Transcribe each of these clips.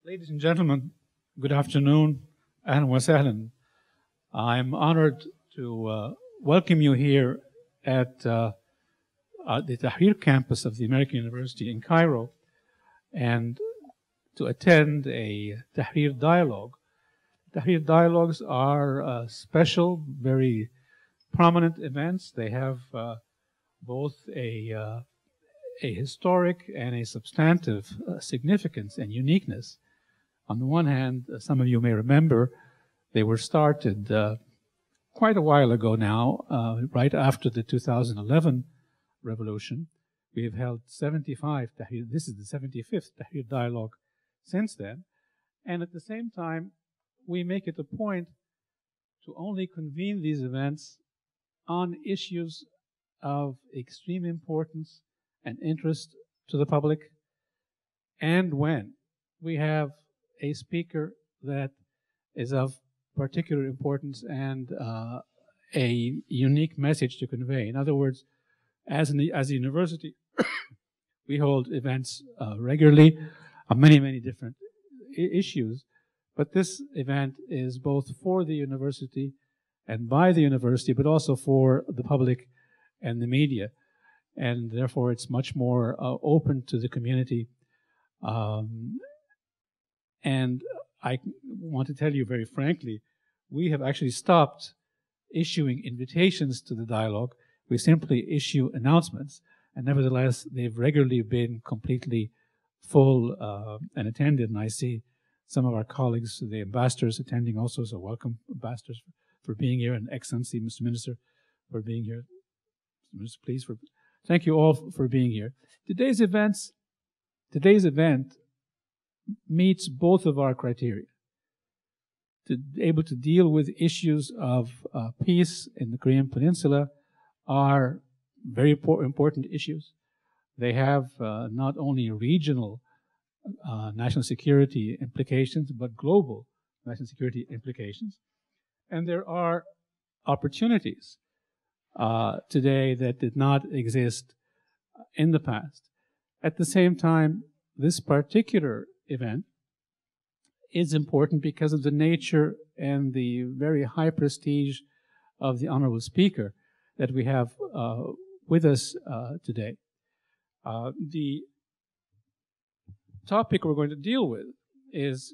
Ladies and gentlemen, good afternoon. Ahlan wa sahlan. I'm honored to welcome you here at the Tahrir campus of the American University in Cairo and to attend a Tahrir dialogue. Tahrir dialogues are special, very prominent events. They have both a historic and a substantive significance and uniqueness. On the one hand, some of you may remember, they were started quite a while ago now, right after the 2011 revolution. We have held 75 Tahrir, this is the 75th Tahrir dialogue since then. And at the same time, we make it a point to only convene these events on issues of extreme importance and interest to the public, and when we have a speaker that is of particular importance and a unique message to convey. In other words, as a university, we hold events regularly on many different issues, but this event is both for the university and by the university, but also for the public and the media. And therefore, it's much more open to the community. And I want to tell you very frankly, we have actually stopped issuing invitations to the dialogue. We simply issue announcements, and nevertheless, they've regularly been completely full and attended. And I see some of our colleagues, the ambassadors, attending also. So welcome, ambassadors, for being here, and Excellency, Mr. Minister, for being here. Mr. Minister, please, thank you all for being here. Today's event meets both of our criteria. To be able to deal with issues of peace in the Korean Peninsula are very important issues. They have not only regional national security implications, but global national security implications. And there are opportunities today that did not exist in the past. At the same time, this particular event is important because of the nature and the very high prestige of the honorable speaker that we have with us today. The topic we're going to deal with is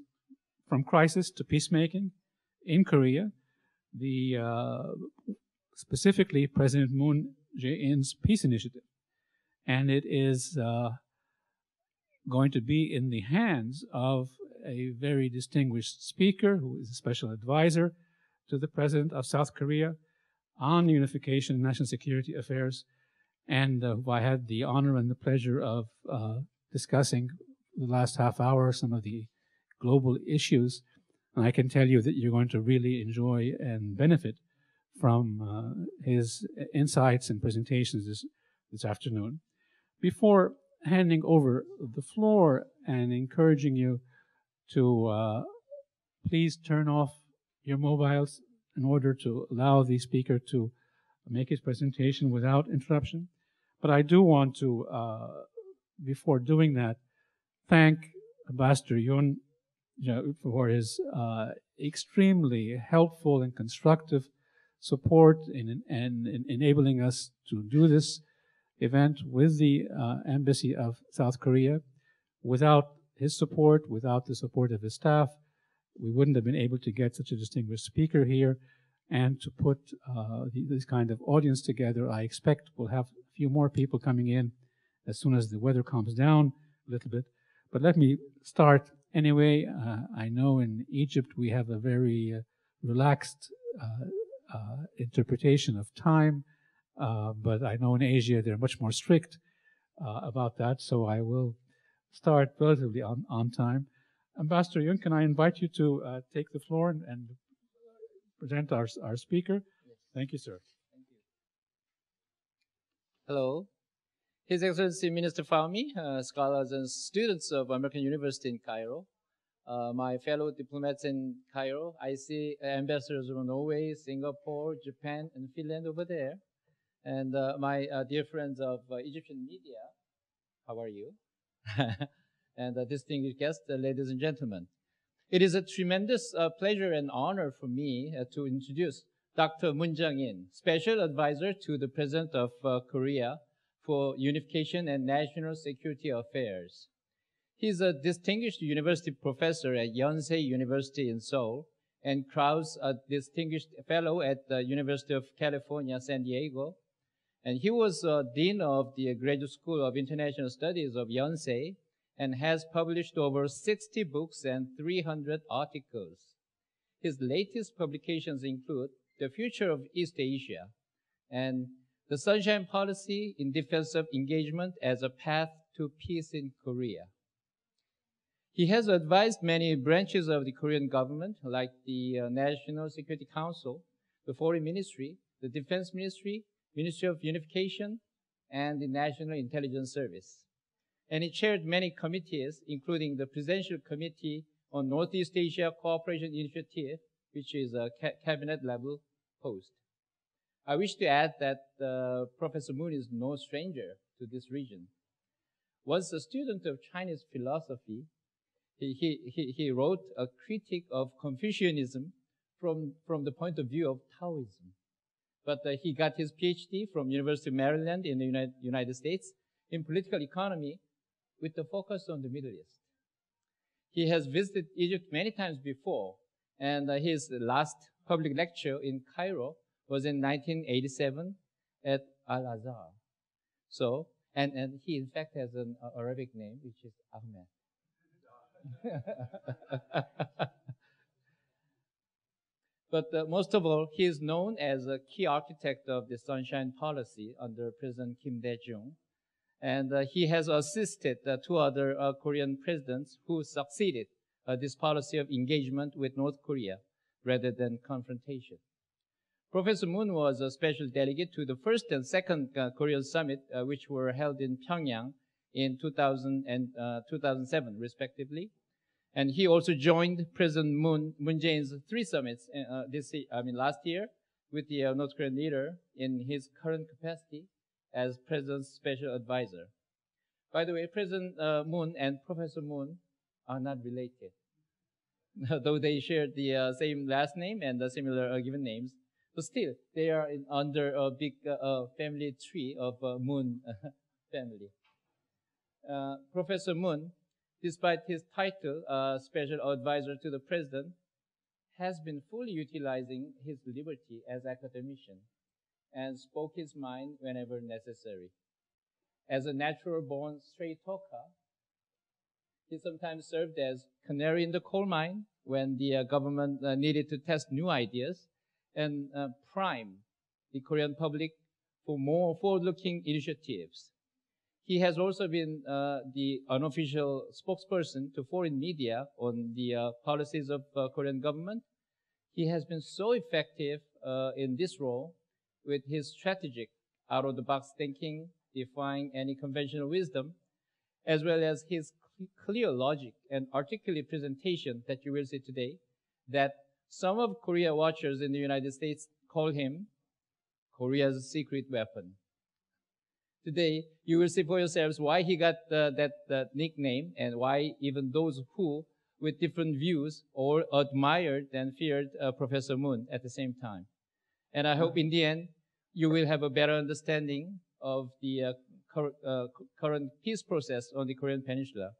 from crisis to peacemaking in Korea, specifically President Moon Jae-in's peace initiative. And it is going to be in the hands of a very distinguished speaker who is a special advisor to the President of South Korea on unification and national security affairs, and who I had the honor and the pleasure of discussing the last half hour some of the global issues. And I can tell you that you're going to really enjoy and benefit from his insights and presentations this afternoon. Before handing over the floor and encouraging you to please turn off your mobiles in order to allow the speaker to make his presentation without interruption. But I do want to, before doing that, thank Ambassador Yoon for his extremely helpful and constructive support in enabling us to do this event with the Embassy of South Korea. Without his support, without the support of his staff, we wouldn't have been able to get such a distinguished speaker here and to put this kind of audience together. I expect we'll have a few more people coming in as soon as the weather calms down a little bit. But let me start anyway. I know in Egypt we have a very relaxed interpretation of time. But I know in Asia they're much more strict about that, so I will start relatively on time. Ambassador Jung, can I invite you to take the floor and present our speaker? Yes. Thank you, sir. Thank you. Hello. His Excellency Minister Fahmy, scholars and students of American University in Cairo, my fellow diplomats in Cairo. I see ambassadors from Norway, Singapore, Japan, and Finland over there. And my dear friends of Egyptian media, how are you? and distinguished guests, ladies and gentlemen. It is a tremendous pleasure and honor for me to introduce Dr. Moon Jung, Special Advisor to the President of Korea for Unification and National Security Affairs. He's a distinguished university professor at Yonsei University in Seoul and Krauss, a distinguished fellow at the University of California, San Diego. And he was Dean of the Graduate School of International Studies of Yonsei and has published over 60 books and 300 articles. His latest publications include The Future of East Asia and The Sunshine Policy in Defense of Engagement as a Path to Peace in Korea. He has advised many branches of the Korean government, like the National Security Council, the Foreign Ministry, the Defense Ministry, Ministry of Unification, and the National Intelligence Service. And he chaired many committees, including the Presidential Committee on Northeast Asia Cooperation Initiative, which is a cabinet-level post. I wish to add that Professor Moon is no stranger to this region. Once a student of Chinese philosophy, he wrote a critique of Confucianism from the point of view of Taoism. But he got his PhD from University of Maryland in the United States in political economy with the focus on the Middle East. He has visited Egypt many times before, and his last public lecture in Cairo was in 1987 at Al-Azhar. So, and he in fact has an Arabic name, which is Ahmed. But most of all, he is known as a key architect of the Sunshine Policy under President Kim Dae-jung. And he has assisted two other Korean presidents who succeeded this policy of engagement with North Korea rather than confrontation. Professor Moon was a special delegate to the first and second Korean summit, which were held in Pyongyang in 2000 and 2007, respectively. And he also joined President Moon Jae-in's 3 summits last year with the North Korean leader in his current capacity as President's special advisor. By the way, President Moon and Professor Moon are not related, though they share the same last name and the similar given names. But still, they are under a big family tree of Moon family. Professor Moon, despite his title, Special Advisor to the President, has been fully utilizing his liberty as academician and spoke his mind whenever necessary. As a natural-born straight talker, he sometimes served as canary in the coal mine when the government needed to test new ideas and prime the Korean public for more forward-looking initiatives. He has also been the unofficial spokesperson to foreign media on the policies of Korean government. He has been so effective in this role with his strategic, out-of-the-box thinking, defying any conventional wisdom, as well as his clear logic and articulate presentation that you will see today, that some of Korea watchers in the United States call him Korea's secret weapon. Today, you will see for yourselves why he got that nickname and why even those who, with different views, all admired and feared Professor Moon at the same time. And I hope in the end, you will have a better understanding of the current peace process on the Korean Peninsula.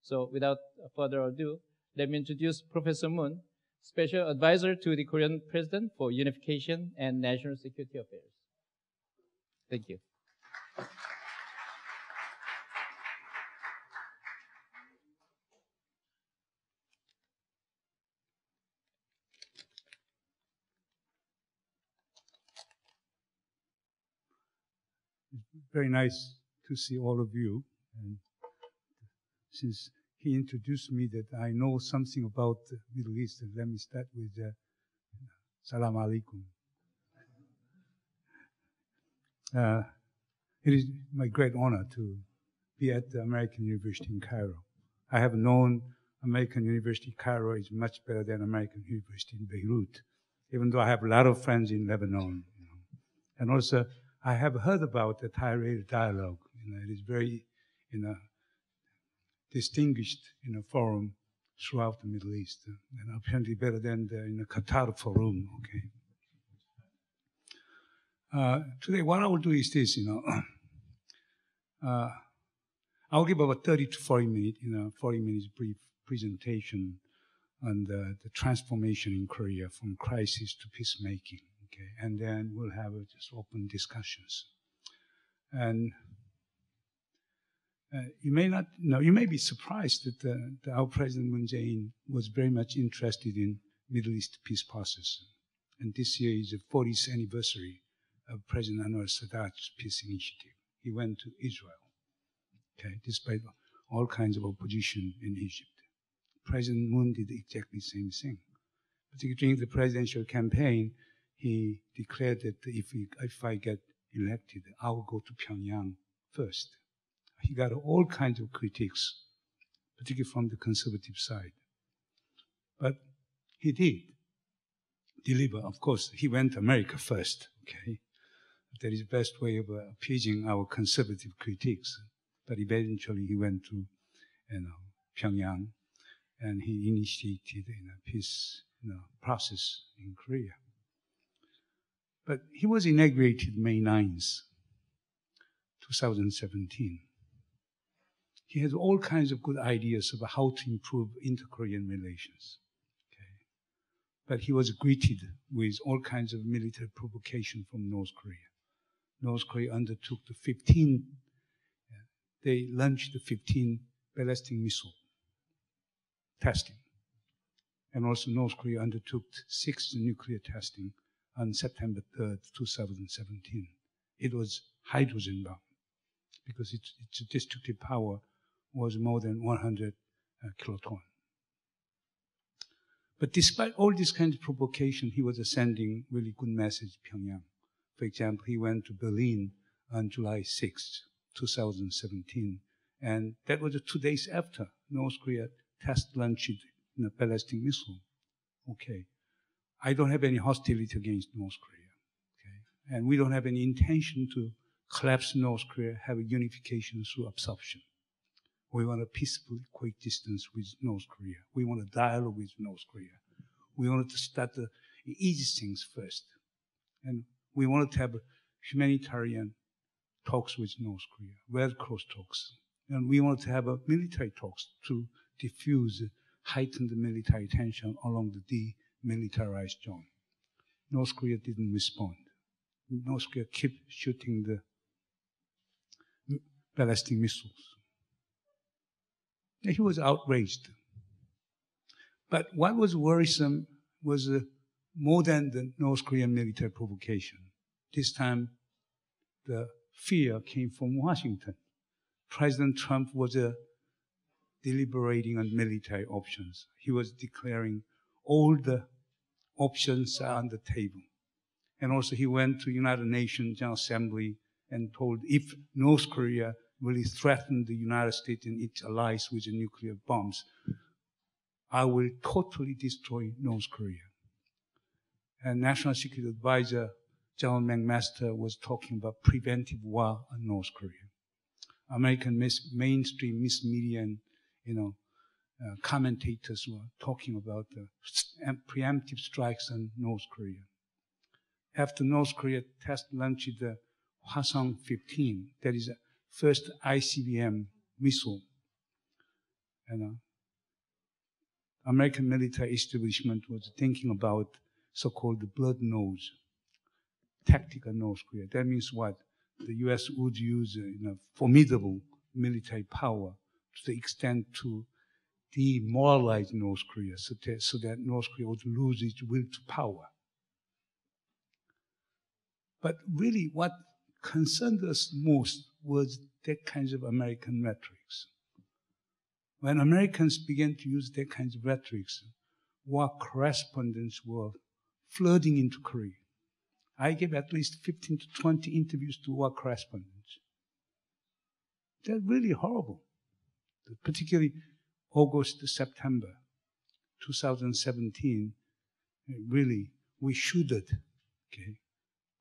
So without further ado, let me introduce Professor Moon, Special Advisor to the Korean President for Unification and National Security Affairs. Thank you. Very nice to see all of you. And since he introduced me that I know something about the Middle East, let me start with Salam Alkoum. It is my great honor to be at the American University in Cairo. I have known American University Cairo is much better than American University in Beirut, even though I have a lot of friends in Lebanon. And also, I have heard about the Tahrir dialogue. It is very, distinguished forum throughout the Middle East, and apparently better than the Qatar forum. Okay. Today, what I will do is this. I'll give about 30 to 40 minutes, 40 minutes brief presentation on the transformation in Korea from crisis to peacemaking. Okay, and then we'll have just open discussions. And you may not know, you may be surprised that our President Moon Jae-In was very much interested in Middle East peace process. And this year is the 40th anniversary of President Anwar Sadat's peace initiative. He went to Israel, okay, despite all kinds of opposition in Egypt. President Moon did exactly the same thing. Particularly during the presidential campaign, he declared that if I get elected, I will go to Pyongyang first. He got all kinds of critiques, particularly from the conservative side. But he did deliver. Of course, he went to America first, okay? That is the best way of appeasing our conservative critics. But eventually he went to Pyongyang, and he initiated a peace process in Korea. But he was inaugurated May 9th, 2017. He has all kinds of good ideas about how to improve inter-Korean relations. Okay. But he was greeted with all kinds of military provocation from North Korea. North Korea undertook they launched the 15 ballistic missile testing. And also North Korea undertook 6 nuclear testing on September 3rd, 2017. It was hydrogen bomb because its destructive power was more than 100 kiloton. But despite all this kind of provocation, he was sending really good message to Pyongyang. For example, he went to Berlin on July 6th, 2017, and that was 2 days after North Korea launched a ballistic missile. Okay, I don't have any hostility against North Korea, okay, and we don't have any intention to collapse North Korea, have a unification through absorption. We want a peaceful coexistence with North Korea. We want a dialogue with North Korea. We wanted to start the easy things first. And we wanted to have humanitarian talks with North Korea, Red Cross talks. And we wanted to have military talks to diffuse heightened military tension along the demilitarized zone. North Korea didn't respond. North Korea kept shooting the ballistic missiles. He was outraged. But what was worrisome was more than the North Korean military provocation. This time, the fear came from Washington. President Trump was deliberating on military options. He was declaring all the options are on the table. And also he went to United Nations General Assembly and told if North Korea really threatened the United States and its allies with nuclear bombs, I will totally destroy North Korea. And National Security Advisor General McMaster was talking about preventive war on North Korea. American mainstream mass media and commentators were talking about preemptive strikes on North Korea. After North Korea launched the Hwasong-15, that is the first ICBM missile, American military establishment was thinking about so-called blood nose tactic on North Korea. That means what? The U.S. would use formidable military power to the extent to demoralize North Korea so that North Korea would lose its will to power. But really what concerned us most was that kind of American rhetorics. When Americans began to use that kind of rhetorics, war correspondents were flooding into Korea. I gave at least 15 to 20 interviews to war correspondents. They're really horrible. Particularly August to September 2017, really, we shuddered, okay,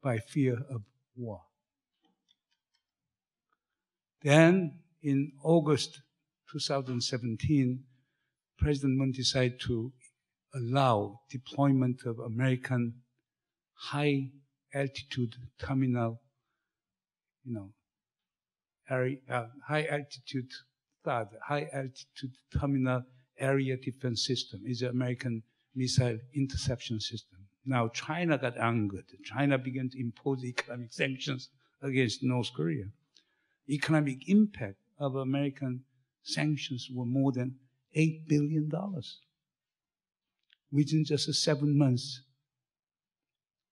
by fear of war. Then in August 2017, President Moon decided to allow deployment of American high-altitude terminal, high-altitude THAAD, high-altitude terminal area defense system, is an American missile interception system. Now China got angered. China began to impose economic sanctions against North Korea. Economic impact of American sanctions were more than $8 billion within just 7 months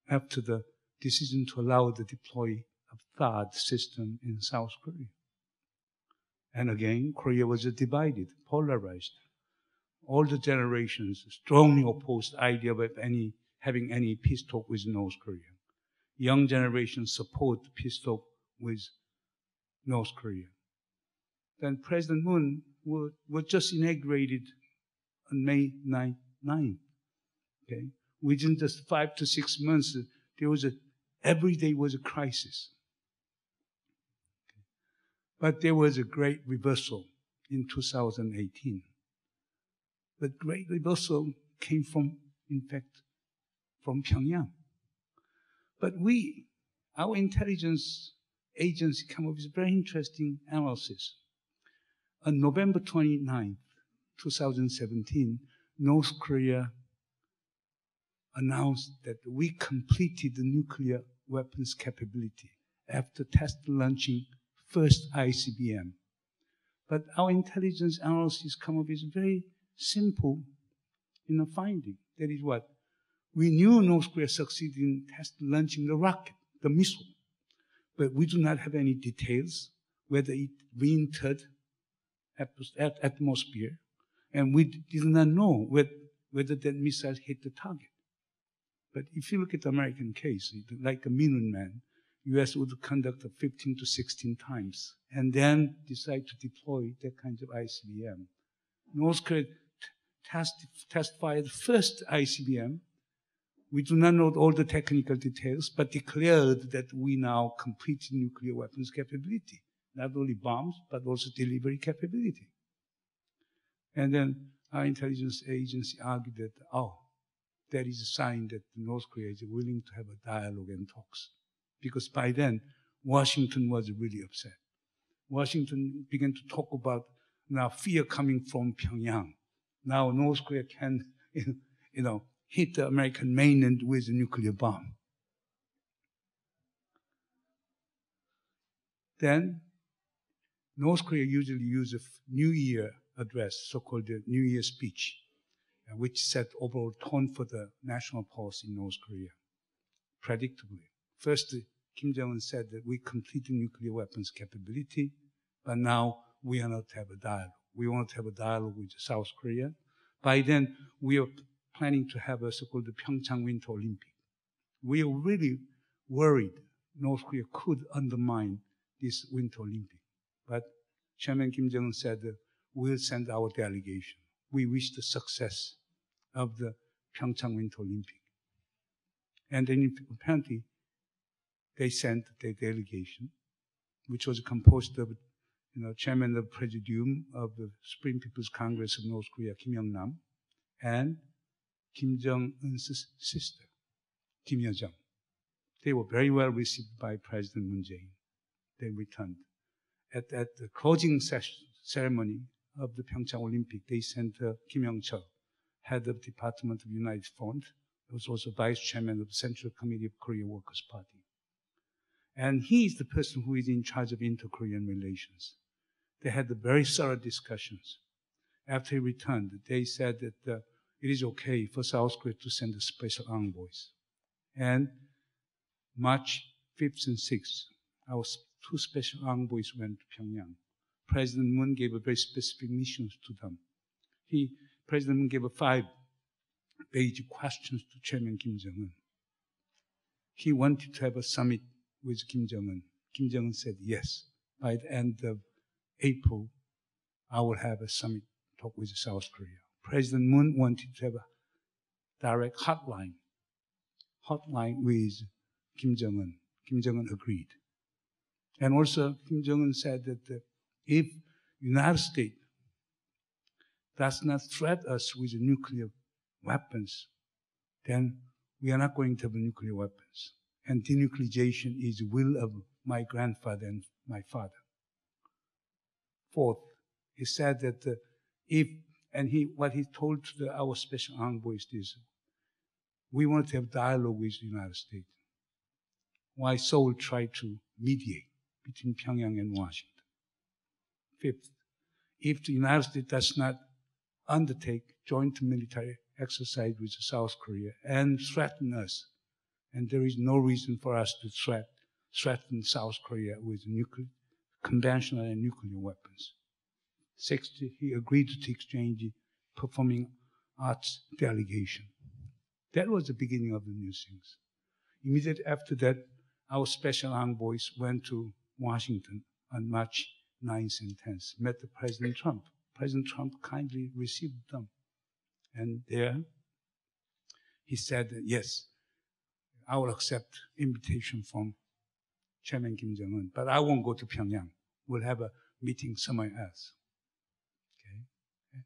after the decision to allow the deploy of THAAD system in South Korea. And again, Korea was divided, polarized. Older generations strongly opposed the idea of having any peace talk with North Korea. Young generations support peace talk with North Korea. Then President Moon was just inaugurated on May 9th. Okay? Within just 5 to 6 months, every day was a crisis. Okay? But there was a great reversal in 2018. The great reversal came from Pyongyang. But our intelligence agency came up with a very interesting analysis. On November 29th, 2017, North Korea announced that we completed the nuclear weapons capability after test launching first ICBM. But our intelligence analysis come up with a very simple finding. That is what? We knew North Korea succeeded in test launching the rocket, the missile, but we do not have any details whether it re-entered atmosphere, and we did not know whether that missile hit the target. But if you look at the American case, like a Minuteman, U.S. would conduct 15 to 16 times and then decide to deploy that kind of ICBM. North Korea test-fired first ICBM. We do not know all the technical details, but declared that we now complete nuclear weapons capability. Not only bombs, but also delivery capability. And then our intelligence agency argued that, that is a sign that North Korea is willing to have a dialogue and talks. Because by then, Washington was really upset. Washington began to talk about now fear coming from Pyongyang. Now North Korea can, hit the American mainland with a nuclear bomb. Then, North Korea usually uses a New Year address, so-called the New Year speech, which set overall tone for the national policy in North Korea. Predictably, first, Kim Jong-un said that we completed nuclear weapons capability, but now we are not to have a dialogue. We want to have a dialogue with South Korea. By then, we are planning to have a so-called Pyeongchang Winter Olympic. We are really worried North Korea could undermine this Winter Olympic. But Chairman Kim Jong-un said we'll send our delegation. We wish the success of the Pyeongchang Winter Olympic. And then apparently they sent their delegation, which was composed of Chairman of the Presidium of the Supreme People's Congress of North Korea, Kim Young-nam, and Kim Jong-un's sister, Kim Yo-jong. They were very well received by President Moon Jae-in. They returned. At the closing ceremony of the Pyeongchang Olympic, they sent Kim Young-chul, head of Department of United Front, who was also vice chairman of the Central Committee of Korea Workers' Party. And he is the person who is in charge of inter-Korean relations. They had very thorough discussions. After he returned, they said that it is okay for South Korea to send special envoys. And March 5th and 6th, our two special envoys went to Pyongyang. President Moon gave a very specific missions to them. President Moon gave a 5-page questions to Chairman Kim Jong-un. He wanted to have a summit with Kim Jong-un. Kim Jong-un said yes. By the end of April, I will have a summit talk with South Korea. President Moon wanted to have a direct hotline with Kim Jong-un. Kim Jong-un agreed. And also, Kim Jong-un said that if United States does not threaten us with nuclear weapons, then we are not going to have nuclear weapons. And denuclearization is the will of my grandfather and my father. Fourth, he said that what he told to our special envoys is, we want to have dialogue with the United States. Why Seoul tried to mediate between Pyongyang and Washington. Fifth, if the United States does not undertake joint military exercise with South Korea and threaten us, and there is no reason for us to threaten South Korea with conventional and nuclear weapons. Sixth, he agreed to exchange performing arts delegation. That was the beginning of the new things. Immediately after that, our special envoys went to Washington on March 9th and 10th, met President Trump. President Trump kindly received them. And there, he said, yes, I will accept invitation from Chairman Kim Jong-un, but I won't go to Pyongyang. We'll have a meeting somewhere else. Okay?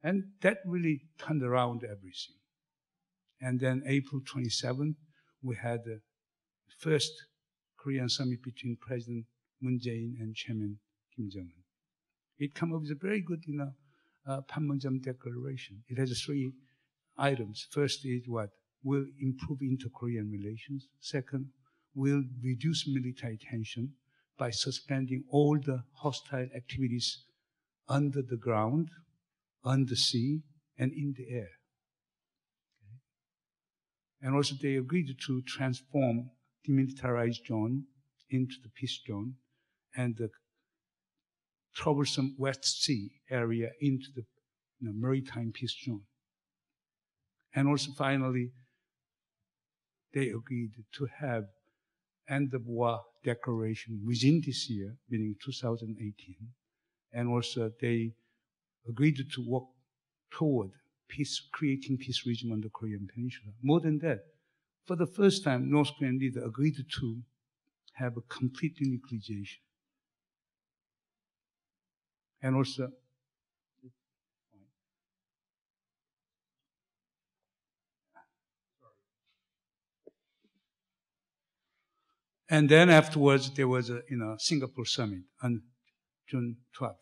And that really turned around everything. And then April 27th, we had the first Korean summit between President Moon Jung and Chairman Kim Jong-un. It came up with a very good, Panmunjom declaration. It has 3 items. First is what? We'll improve inter-Korean relations. Second, we'll reduce military tension by suspending all the hostile activities under the ground, on the sea, and in the air. Okay. And also they agreed to transform demilitarized zone into the peace zone and the troublesome West Sea area into the maritime peace zone. And also finally, they agreed to have end of war declaration within this year, meaning 2018. And also they agreed to work toward peace, creating peace regime on the Korean Peninsula. More than that, for the first time, North Korean leader agreed to have a complete denuclearization. And also, and then afterwards there was a Singapore summit on June 12th.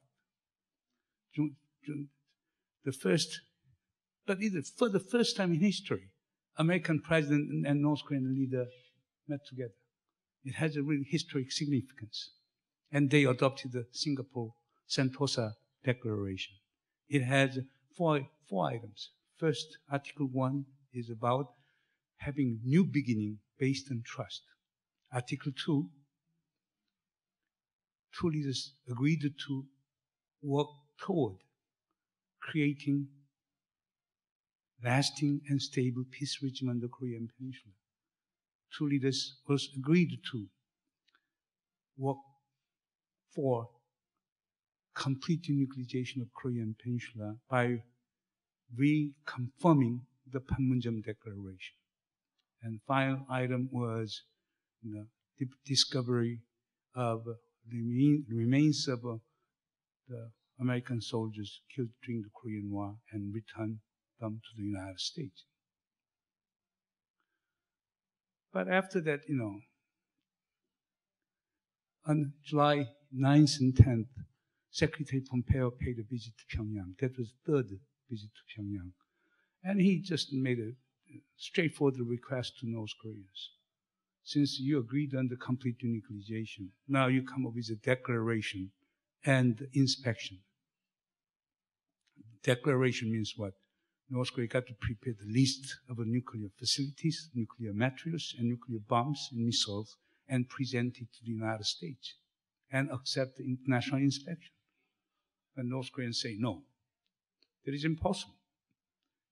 The first, but either for the first time in history, American president and North Korean leader met together. It has a really historic significance. And they adopted the Singapore Sentosa Declaration. It has four items. First, Article 1 is about having new beginning based on trust. Article 2, 2 leaders agreed to work toward creating lasting and stable peace regime on the Korean Peninsula. 2 leaders also agreed to work for complete denuclearization of Korean Peninsula by reconfirming the Panmunjom Declaration. And final item was the discovery of the remains of the American soldiers killed during the Korean War and return them to the United States. But after that, on July 9th and 10th, Secretary Pompeo paid a visit to Pyongyang. That was the 3rd visit to Pyongyang. And he just made a straightforward request to North Koreans. Since you agreed on the complete denuclearization, now you come up with a declaration and inspection. Declaration means what? North Korea got to prepare the list of nuclear facilities, nuclear materials, and nuclear bombs and missiles, and present it to the United States and accept the international inspection. And North Koreans say, no, that is impossible.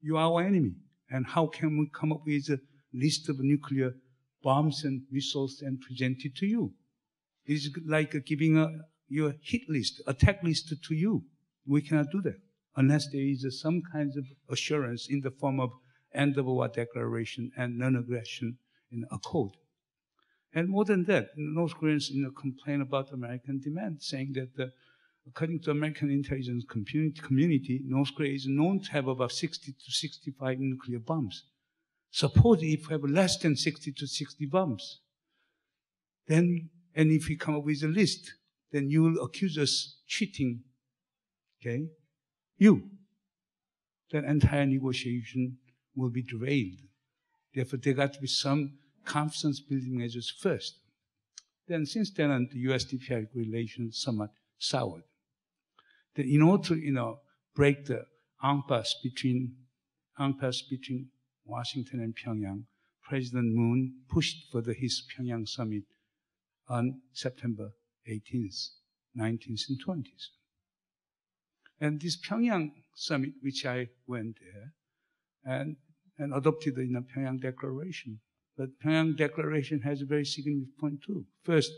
You are our enemy. And how can we come up with a list of nuclear bombs and missiles and present it to you? It is like giving your hit list, attack list to you. We cannot do that unless there is some kind of assurance in the form of end of war declaration and non-aggression in a code. And more than that, North Koreans complain about American demand, saying that According to American intelligence community, North Korea is known to have about 60 to 65 nuclear bombs. Suppose if we have less than 60 to 60 bombs, then, and if we come up with a list, then you will accuse us cheating, okay? Then entire negotiation will be derailed. Therefore, there got to be some confidence building measures first. Then since then on, the US DPRK relations somewhat soured. Then in order to, break the impasse between Washington and Pyongyang, President Moon pushed for his Pyongyang summit on September 18th, 19th, and 20th. And this Pyongyang summit, which I went there and adopted the Pyongyang Declaration. But Pyongyang Declaration has a very significant point too. First,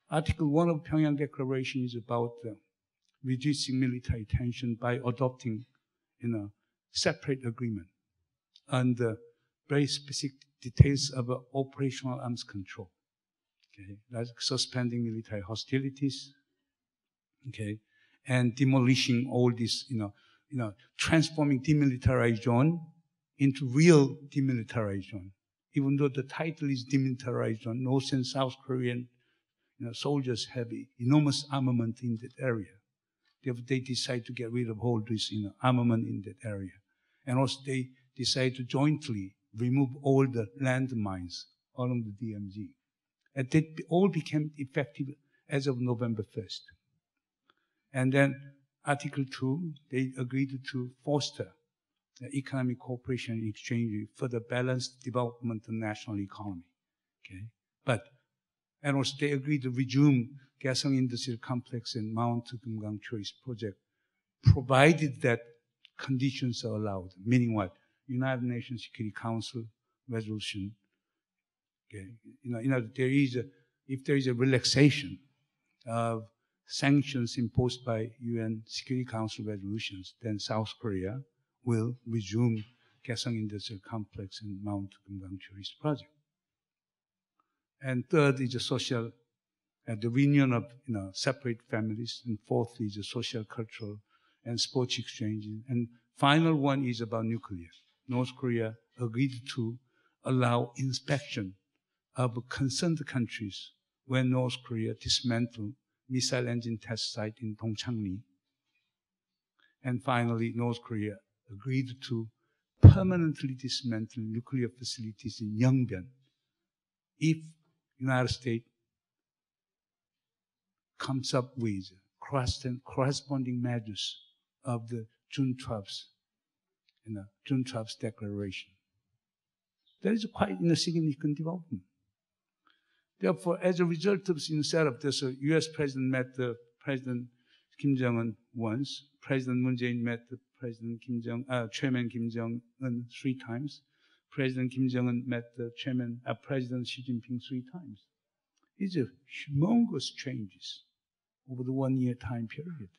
Article 1 of Pyongyang Declaration is about reducing military tension by adopting separate agreement on the very specific details of operational arms control. Okay, like suspending military hostilities, okay, and demolishing all this, transforming demilitarized zone into real demilitarized zone. Even though the title is demilitarized zone, North and South Korean soldiers have enormous armament in that area. Therefore, they decide to get rid of all this armament in that area. And also they decide to jointly remove all the landmines along the DMZ. And that all became effective as of November 1st. And then Article 2, they agreed to foster economic cooperation and exchange for the balanced development of the national economy. Okay? And also they agreed to resume Kaesong Industrial Complex and Mount Kumgang Choice Project, provided that conditions are allowed. Meaning what? United Nations Security Council resolution. Okay? If there is a relaxation of sanctions imposed by UN Security Council resolutions, then South Korea will resume Kaesong Industrial Complex and Mount Kumgang Choice Project. And third is the social, the reunion of separate families. And fourth is the social, cultural, and sports exchange. And final one is about nuclear. North Korea agreed to allow inspection of concerned countries when North Korea dismantled missile engine test site in Dongchangli. And finally, North Korea agreed to permanently dismantle nuclear facilities in Yongbyon if United States comes up with corresponding measures of the June 12th, June 12th declaration. That is quite a significant development. Therefore, as a result of the setup, this U.S. President met the President Kim Jong-un once. President Moon Jung met the Chairman Kim Jong-un 3 times. President Kim Jong-un met the President Xi Jinping 3 times. These are humongous changes over the 1-year time period.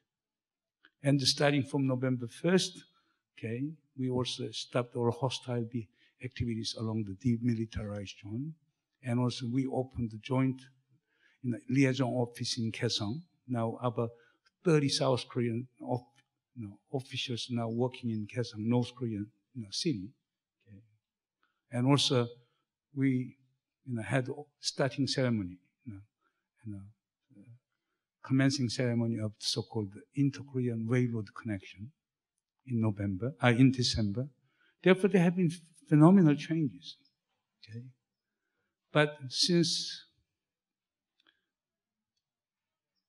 And starting from November 1st, okay, we also stopped our hostile activities along the demilitarized zone. And also we opened the joint liaison office in Kaesong. Now about 30 South Korean officials now working in Kaesong, North Korean city. Okay. And also we had starting ceremony, commencing ceremony of the so-called Inter-Korean Railroad Connection in December. Therefore, there have been phenomenal changes. Okay. But since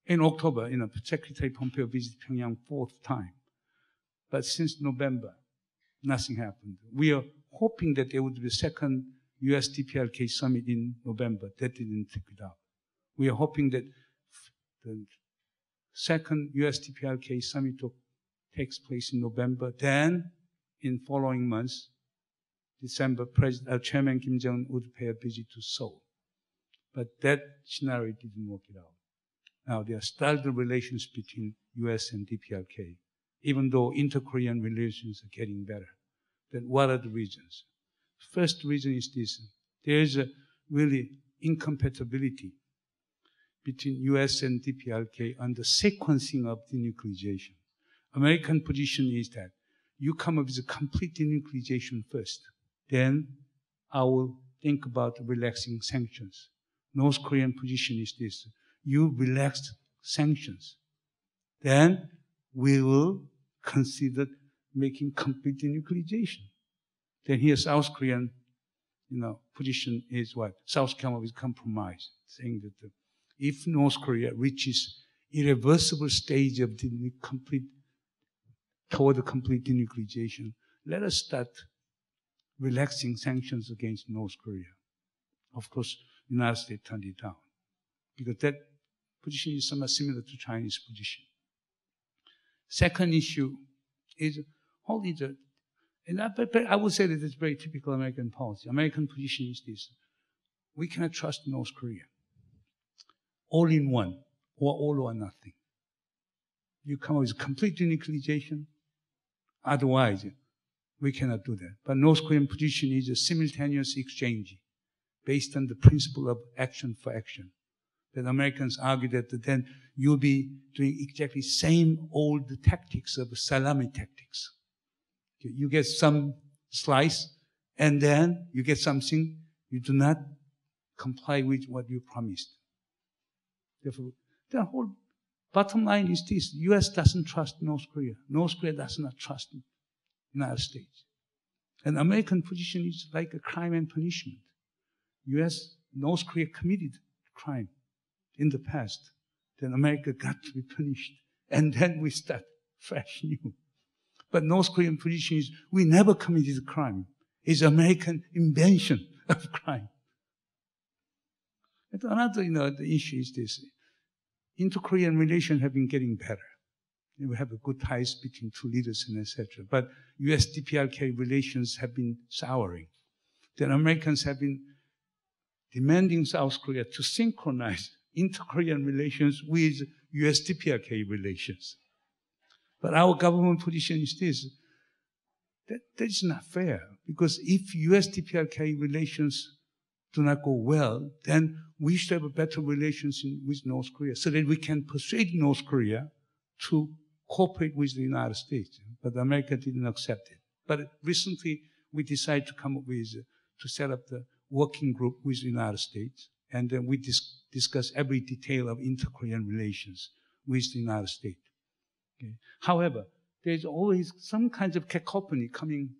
in October, Secretary Pompeo visited Pyongyang 4th time. But since November, nothing happened. We are hoping that there would be a second US DPRK summit in November. That didn't take it out. We are hoping that the second US DPRK summit takes place in November. Then, in following months, December, Chairman Kim Jong-un would pay a visit to Seoul. But that scenario didn't work it out. Now, there are still the relations between US and DPRK, even though inter-Korean relations are getting better. Then what are the reasons? First reason is this. There is a really incompatibility between US and DPRK on the sequencing of denuclearization. American position is that you come up with a complete denuclearization first, then I will think about relaxing sanctions. North Korean position is this: you relax sanctions, then we will consider making complete denuclearization. Then here South Korean, position is what? South came up with compromise, saying that if North Korea reaches irreversible stage of toward complete denuclearization, let us start relaxing sanctions against North Korea. Of course, the United States turned it down, because that position is somewhat similar to Chinese position. Second issue is and I would say that it's very typical American policy. American position is this: we cannot trust North Korea. All in one, or all or nothing. You come up with complete denuclearization, otherwise we cannot do that. But North Korean position is a simultaneous exchange based on the principle of action for action. That Americans argue that then you'll be doing exactly same old tactics of salami tactics. You get some slice, and then you get something, you do not comply with what you promised. Therefore, the whole bottom line is this: U.S. doesn't trust North Korea. North Korea does not trust the United States. And American position is like a crime and punishment. North Korea committed crime in the past. Then America got to be punished. And then we start fresh new. But North Korean position is, we never committed a crime. It's American invention of crime. And another, the issue is this: inter-Korean relations have been getting better. We have a good ties between two leaders and etc. But U.S.-DPRK relations have been souring. Then Americans have been demanding South Korea to synchronize inter-Korean relations with U.S.-DPRK relations. But our government position is this: that is not fair, because if U.S.-DPRK relations do not go well, then we should have a better relations with North Korea, so that we can persuade North Korea to cooperate with the United States. But America didn't accept it. But recently, we decided to come up with, to set up the working group with the United States, and then we discuss every detail of inter-Korean relations with the United States. Okay. However, there's always some kinds of cacophony coming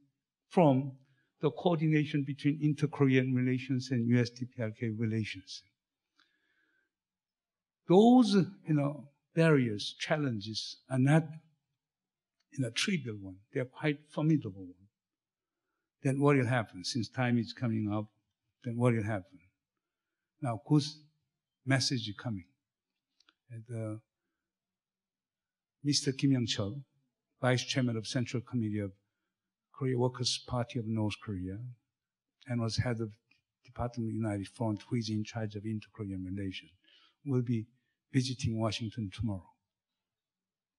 from the coordination between inter-Korean relations and U.S.-DPRK relations. Those, barriers, challenges are not, trivial one. They're quite formidable one. Then what will happen? Since time is coming up, then what will happen? Now, good message is coming. And, Mr. Kim Young-chul, Vice Chairman of Central Committee of Korea Workers' Party of North Korea, and was head of Department of United Front, who is in charge of inter-Korean relations, will be visiting Washington tomorrow.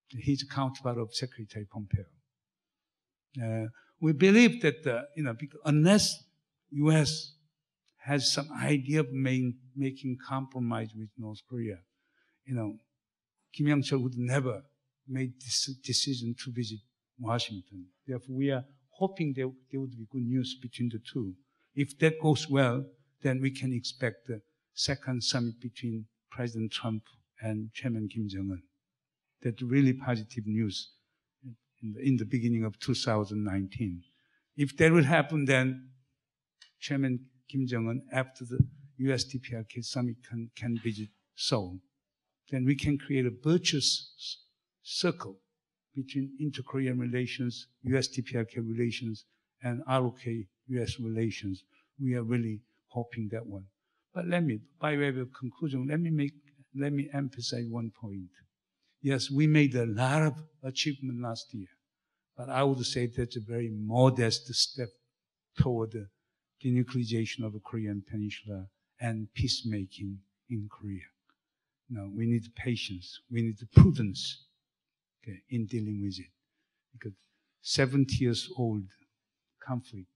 He's a counterpart of Secretary Pompeo. We believe that, unless U.S. has some idea of making compromise with North Korea, Kim Young-chul would never make this decision to visit Washington. Therefore, we are hoping there would be good news between the two. If that goes well, then we can expect the second summit between President Trump and Chairman Kim Jong-un. That's really positive news in the beginning of 2019. If that will happen, then Chairman Kim Jong-un, after the U.S.-DPRK summit, can visit Seoul. Then we can create a virtuous circle between inter-Korean relations, U.S.-DPRK relations, and ROK-U.S. relations. We are really hoping that one. But by way of conclusion, let me emphasize one point. Yes, we made a lot of achievement last year, but I would say that's a very modest step toward the denuclearization of the Korean Peninsula and peacemaking in Korea. Now, we need patience, we need prudence, in dealing with it. Because 70 years old conflict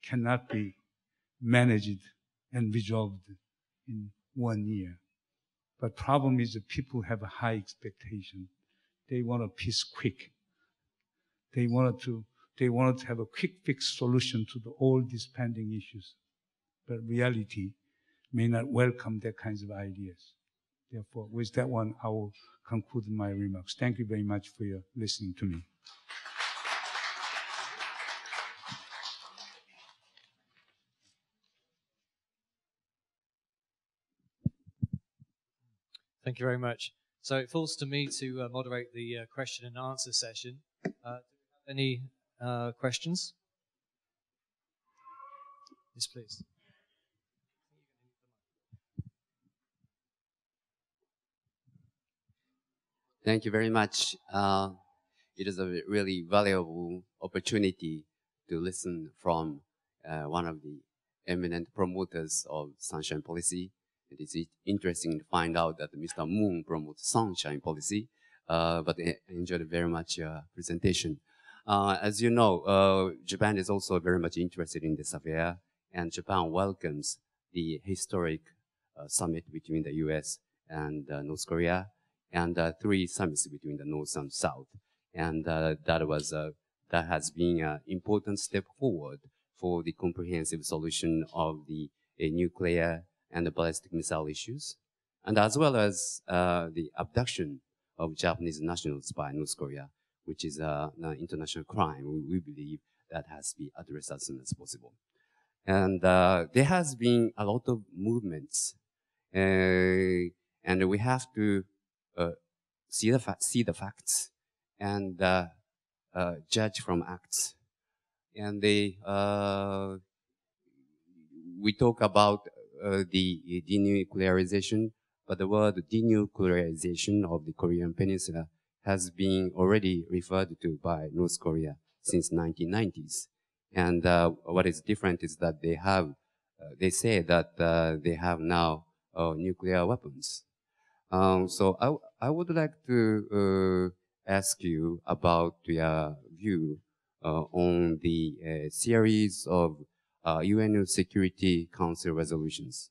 cannot be managed and resolved in 1 year. But problem is that people have a high expectation. They want a peace quick. They wanted to have a quick fix solution to all these pending issues. But reality may not welcome that kinds of ideas. Therefore, with that one, I will conclude my remarks. Thank you very much for your listening to me. Thank you very much. So it falls to me to moderate the question and answer session. Do we have any questions? Yes, please. Thank you very much. It is a really valuable opportunity to listen from one of the eminent promoters of sunshine policy. It is interesting to find out that Mr. Moon promotes sunshine policy, but I enjoyed very much your presentation. As you know, Japan is also very much interested in this affair, and Japan welcomes the historic summit between the US and North Korea, and 3 summits between the North and South. And that has been an important step forward for the comprehensive solution of the nuclear and the ballistic missile issues, and as well as the abduction of Japanese nationals by North Korea, which is an international crime. We believe that has to be addressed as soon as possible. And there has been a lot of movements, and we have to see the facts and judge from acts. And we talk about the denuclearization, but the word denuclearization of the Korean Peninsula has been already referred to by North Korea since 1990s. And what is different is that they say that they have now nuclear weapons. So I would like to ask you about your view on the series of UN Security Council resolutions.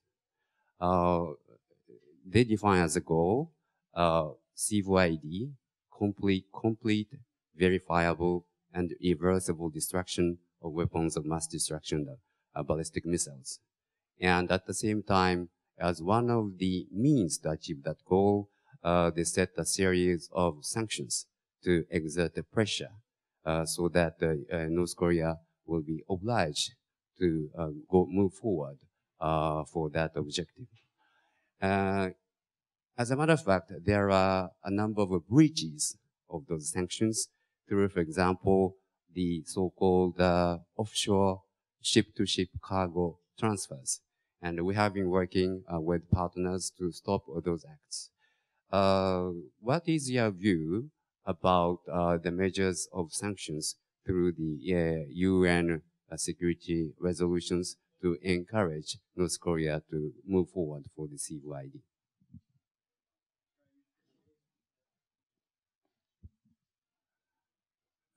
They define as a goal, CVID, complete, verifiable, and irreversible destruction of weapons of mass destruction, ballistic missiles. And at the same time, as one of the means to achieve that goal, they set a series of sanctions to exert the pressure so that North Korea will be obliged to move forward for that objective. As a matter of fact, there are a number of breaches of those sanctions through, for example, the so-called offshore ship-to-ship cargo transfers. And we have been working with partners to stop those acts. What is your view about the measures of sanctions through the UN security resolutions to encourage North Korea to move forward for the CVID?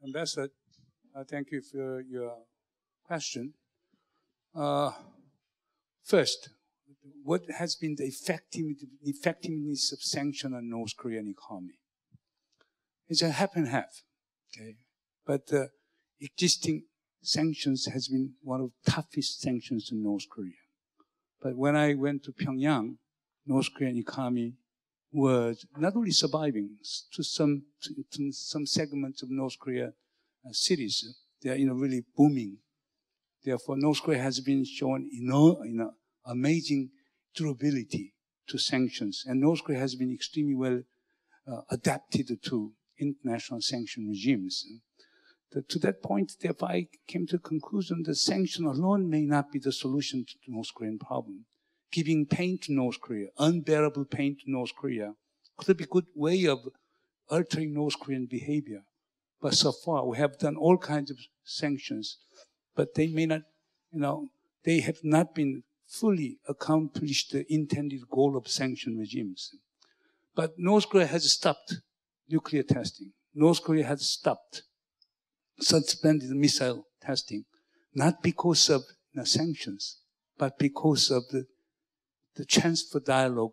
Ambassador, thank you for your question. First, what has been the effectiveness of sanction on North Korean economy? It's a half and half, okay? But existing sanctions has been one of the toughest sanctions in North Korea. But when I went to Pyongyang, North Korean economy was not only surviving to some segments of North Korea cities, they are really booming. Therefore, North Korea has been shown amazing durability to sanctions, and North Korea has been extremely well adapted to international sanction regimes. To that point, therefore, I came to the conclusion that sanction alone may not be the solution to the North Korean problem. Giving pain to North Korea, unbearable pain to North Korea, could be a good way of altering North Korean behavior. But so far, we have done all kinds of sanctions, but they may not, they have not been fully accomplished the intended goal of sanction regimes. But North Korea has stopped nuclear testing. North Korea has stopped suspended missile testing, not because of sanctions, but because of the chance for dialogue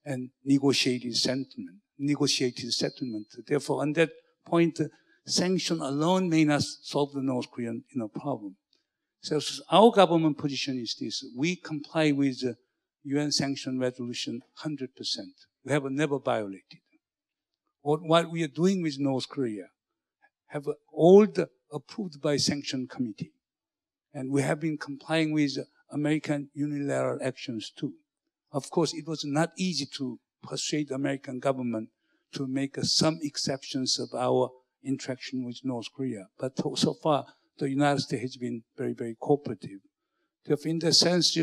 and negotiated settlement. Therefore, on that point, sanction alone may not solve the North Korean problem. So our government position is this: we comply with the UN sanction resolution 100%. We have never violated. What we are doing with North Korea have all approved by sanction committee. And we have been complying with American unilateral actions too. Of course, it was not easy to persuade the American government to make some exceptions of our interaction with North Korea. But so far, the United States has been very, very cooperative. Therefore, in that sense,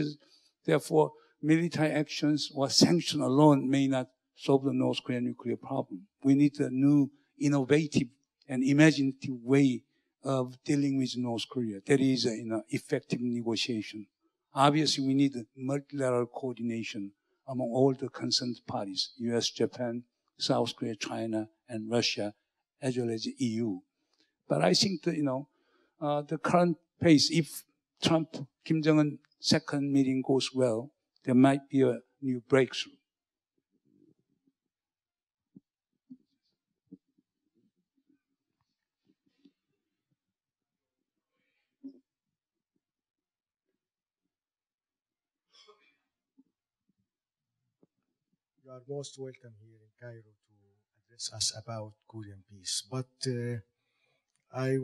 therefore, military actions or sanction alone may not solve the North Korean nuclear problem. We need a new, innovative, and imaginative way of dealing with North Korea. That is, effective negotiation. Obviously, we need multilateral coordination among all the concerned parties: U.S., Japan, South Korea, China, and Russia, as well as the EU. But I think that, the current pace, if Kim Jong-un second meeting goes well, there might be a new breakthrough. You are most welcome here in Cairo to address us about Korean peace. But I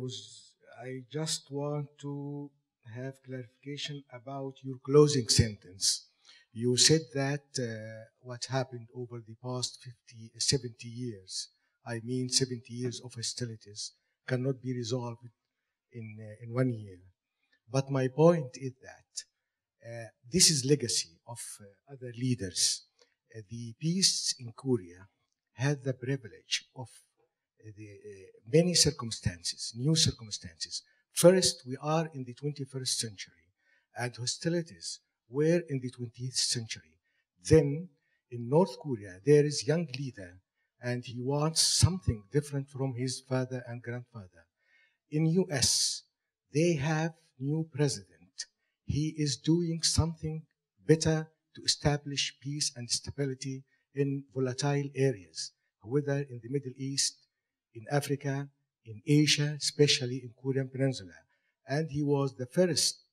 just want to have clarification about your closing sentence. You said that what happened over the past 70 years, 70 years of hostilities, cannot be resolved in 1 year. But my point is that this is legacy of other leaders. The peace in Korea had the privilege of many circumstances, new circumstances. First, we are in the 21st century, and hostilities were in the 20th century. Then, in North Korea, there is a young leader, and he wants something different from his father and grandfather. In US, they have new president. He is doing something better to establish peace and stability in volatile areas, whether in the Middle East, in Africa, in Asia, especially in Korean Peninsula. And he was the first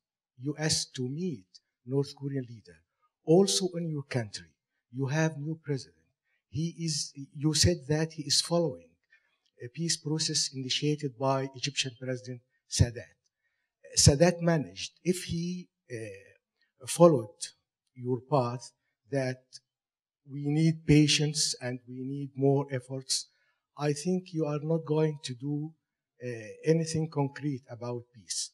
US to meet North Korean leader. Also in your country, you have new president. You said that he is following a peace process initiated by Egyptian President Sadat. Sadat managed, if he followed your path, that we need patience and we need more efforts, I think you are not going to do anything concrete about peace.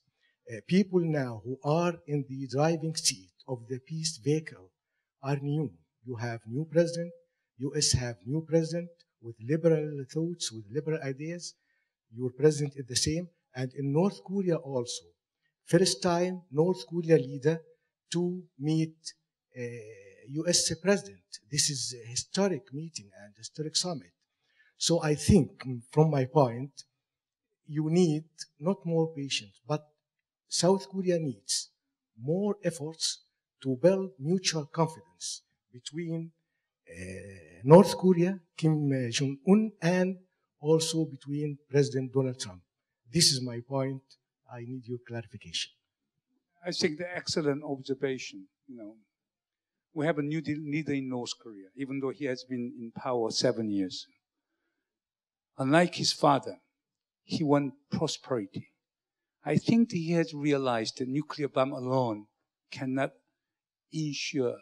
People now who are in the driving seat of the peace vehicle are new. You have new president, US have new president with liberal thoughts, with liberal ideas. Your president is the same. And in North Korea also, first time North Korea leader to meet US president. This is a historic meeting and historic summit. So I think, from my point, you need not more patience, but South Korea needs more efforts to build mutual confidence between North Korea, Kim Jong-un, and also between President Donald Trump. This is my point. I need your clarification. I think the excellent observation. We have a new leader in North Korea, even though he has been in power 7 years. Unlike his father, he won prosperity. I think he has realized that nuclear bomb alone cannot ensure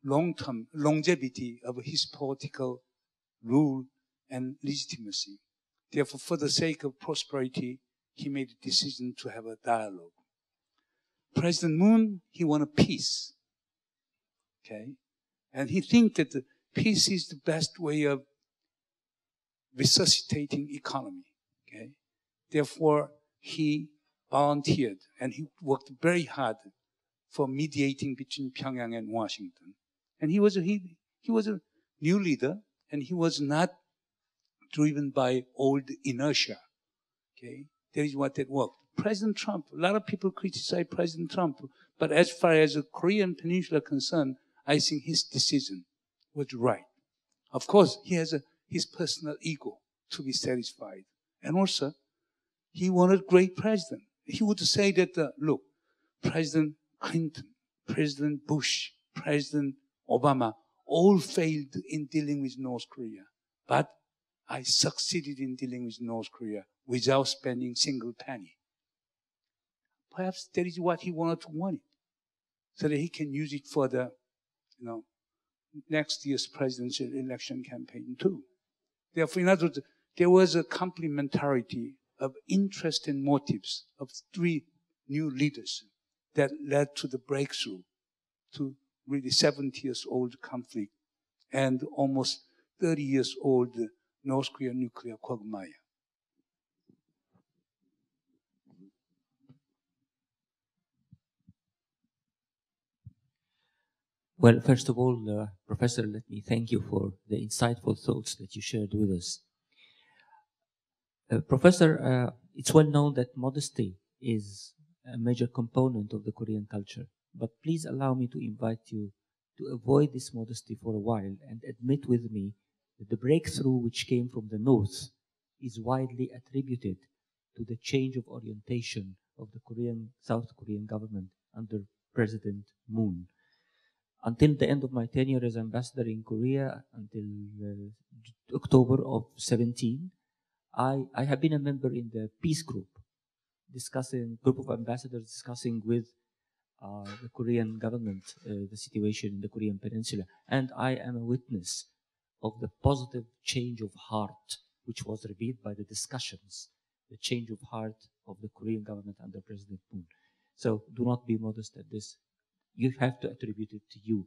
long-term longevity of his political rule and legitimacy. Therefore, for the sake of prosperity, he made a decision to have a dialogue. President Moon, he wanted peace. Okay? And he thinks that the peace is the best way of resuscitating economy. Okay? Therefore, he volunteered and he worked very hard for mediating between Pyongyang and Washington. And he was a new leader, and he was not driven by old inertia. Okay? That is what that worked. President Trump, a lot of people criticize President Trump, but as far as the Korean Peninsula is concerned, I think his decision was right. Of course, he has his personal ego to be satisfied. And also, he wanted a great president. He would say that, look, President Clinton, President Bush, President Obama all failed in dealing with North Korea. But I succeeded in dealing with North Korea without spending a single penny. Perhaps that is what he wanted to want it, so that he can use it for the, next year's presidential election campaign too. Therefore, in other words, there was a complementarity of interest and motives of three new leaders that led to the breakthrough to really 70 years old conflict and almost 30 years old North Korean nuclear quagmire. Well, first of all, Professor, let me thank you for the insightful thoughts that you shared with us. Professor, it's well known that modesty is a major component of the Korean culture, but please allow me to invite you to avoid this modesty for a while and admit with me that the breakthrough which came from the North is widely attributed to the change of orientation of the South Korean government under President Moon. Until the end of my tenure as ambassador in Korea, until October of 17, I have been a member in the peace group, group of ambassadors discussing with the Korean government the situation in the Korean Peninsula. And I am a witness of the positive change of heart, which was revealed by the discussions, the change of heart of the Korean government under President Moon. So do not be modest at this. You have to attribute it to you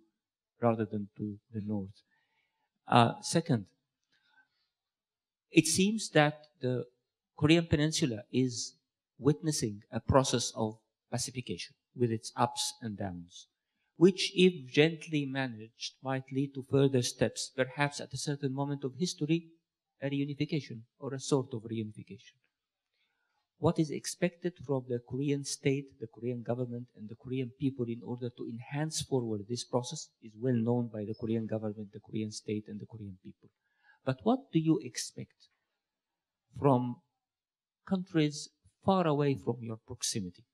rather than to the North. Second, it seems that the Korean Peninsula is witnessing a process of pacification with its ups and downs, which, if gently managed, might lead to further steps, perhaps at a certain moment of history, a reunification or a sort of reunification. What is expected from the Korean state, the Korean government, and the Korean people in order to enhance forward this process is well known by the Korean government, the Korean state, and the Korean people. But what do you expect from countries far away from your proximity,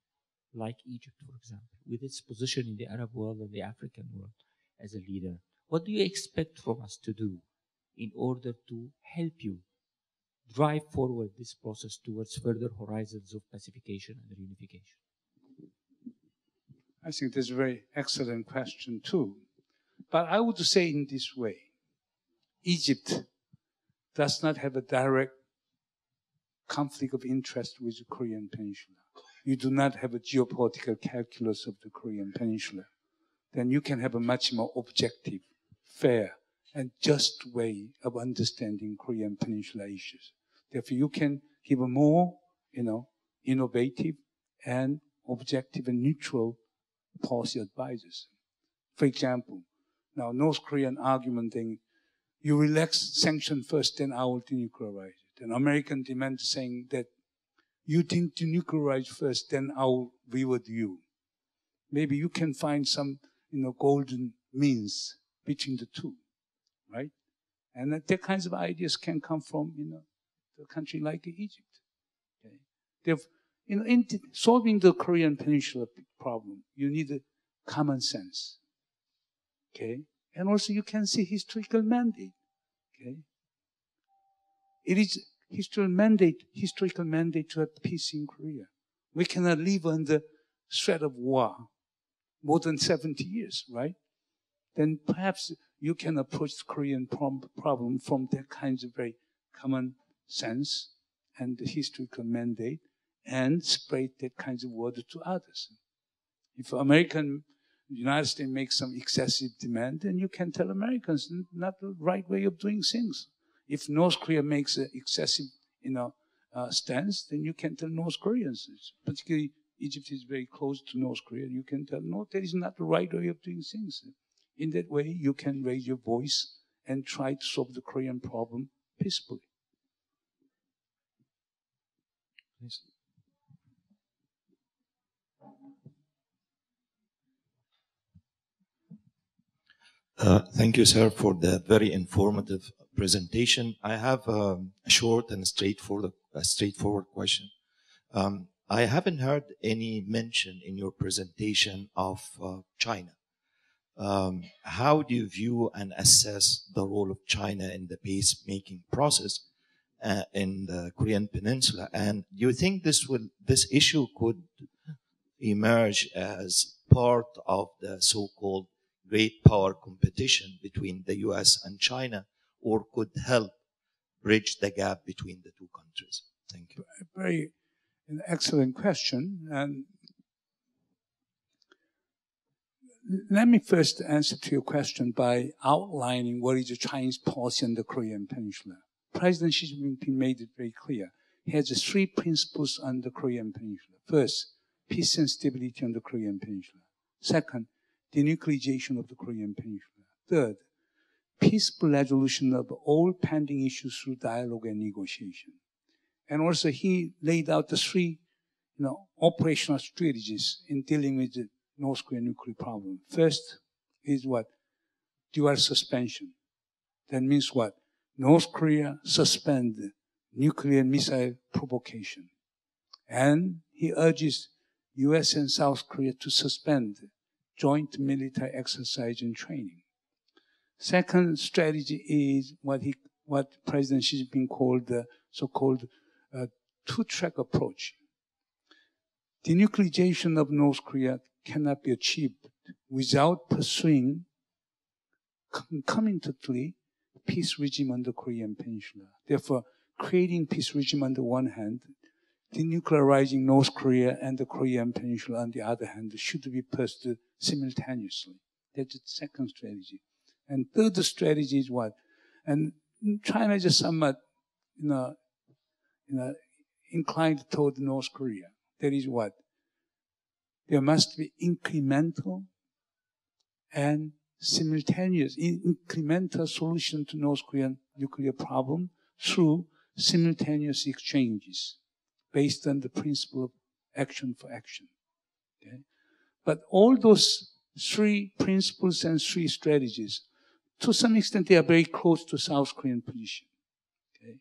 like Egypt, for example, with its position in the Arab world and the African world as a leader? What do you expect from us to do in order to help you drive forward this process towards further horizons of pacification and reunification? I think that's a very excellent question too. But I would say in this way, Egypt does not have a direct conflict of interest with the Korean Peninsula. You do not have a geopolitical calculus of the Korean Peninsula. Then you can have a much more objective, fair, and just way of understanding Korean Peninsula issues. Therefore, you can give a more, innovative and objective and neutral policy advices. For example, now North Korean argument saying, you relax sanctions first, then I will denuclearize it. And American demand saying that you didn't denuclearize first, then I will reward you. Maybe you can find some, golden means between the two, right? And that kinds of ideas can come from, a country like Egypt. Okay? In solving the Korean Peninsula problem, you need a common sense. Okay? And also you can see historical mandate. Okay? It is historical mandate to have peace in Korea. We cannot live under threat of war more than 70 years, right? Then perhaps you can approach the Korean problem from that kind of very common sense and the historical mandate and spread that kinds of word to others. If the United States makes some excessive demand, then you can tell Americans not the right way of doing things. If North Korea makes an excessive, stance, then you can tell North Koreans, particularly Egypt is very close to North Korea, you can tell, no, that is not the right way of doing things. In that way, you can raise your voice and try to solve the Korean problem peacefully. Please. Thank you, sir, for the very informative presentation. I have a short and straightforward question. I haven't heard any mention in your presentation of China. How do you view and assess the role of China in the peacemaking process in the Korean Peninsula? And do you think this issue could emerge as part of the so-called great power competition between the US and China, or could help bridge the gap between the two countries? Thank you. Very an excellent question. And let me first answer to your question by outlining what is the Chinese policy on the Korean Peninsula. President Xi Jinping made it very clear. He has 3 principles on the Korean Peninsula. First, peace and stability on the Korean Peninsula. Second, denuclearization of the Korean Peninsula. Third, peaceful resolution of all pending issues through dialogue and negotiation. And also he laid out the 3 operational strategies in dealing with the North Korean nuclear problem. First is what? Dual suspension. That means what? North Korea suspend nuclear missile provocation. And he urges US and South Korea to suspend joint military exercise and training. Second strategy is what President Xi Jinping called the so-called two-track approach. Denuclearization of North Korea cannot be achieved without pursuing concomitantly peace regime on the Korean Peninsula. Therefore, creating peace regime on the one hand, denuclearizing North Korea and the Korean Peninsula on the other hand should be pursued simultaneously. That's the second strategy. And third strategy is what? And China is somewhat, inclined toward North Korea. That is what? There must be incremental and simultaneous, incremental solution to North Korean nuclear problem through simultaneous exchanges based on the principle of action for action. Okay? But all those 3 principles and 3 strategies, to some extent, they are very close to South Korean position. Okay?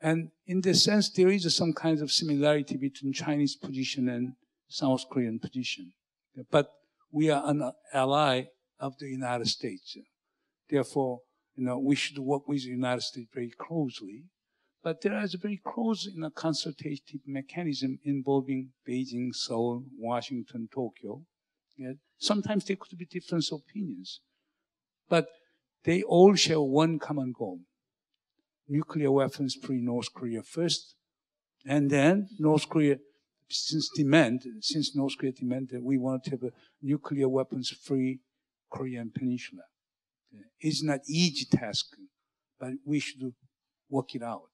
And in this sense, there is some kind of similarity between Chinese position and South Korean position. But we are an ally of the United States. Therefore, we should work with the United States very closely. But there is a very close consultative mechanism involving Beijing, Seoul, Washington, Tokyo. Yeah? Sometimes there could be different opinions. But they all share one common goal. Nuclear weapons-free North Korea first. And then North Korea, since North Korea demanded we want to have a nuclear weapons-free Korean Peninsula. Okay? It's not easy task, but we should work it out.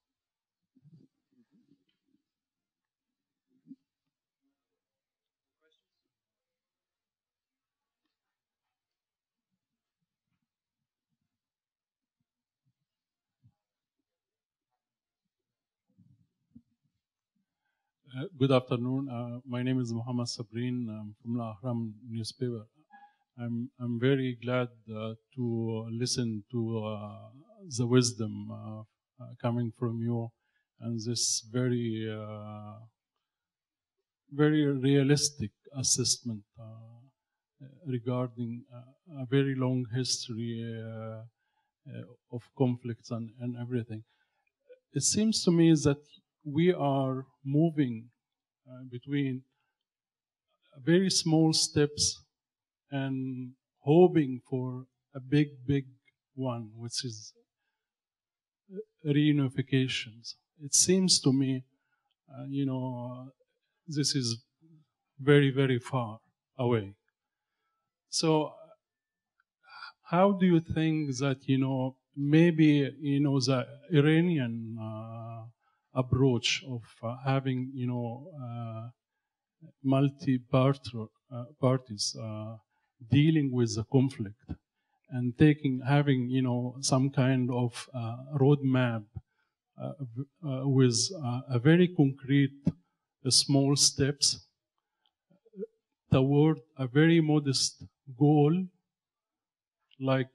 Good afternoon. My name is Mohammad Saberi. I'm from the Ahram newspaper. I'm very glad to listen to the wisdom coming from you and this very realistic assessment regarding a very long history of conflicts and everything. It seems to me that we are moving between very small steps and hoping for a big one, which is reunifications. It seems to me, this is very far away. So how do you think that, maybe, the Iranian approach of having, multi-parties dealing with the conflict and having, some kind of roadmap with a very concrete small steps toward a very modest goal like,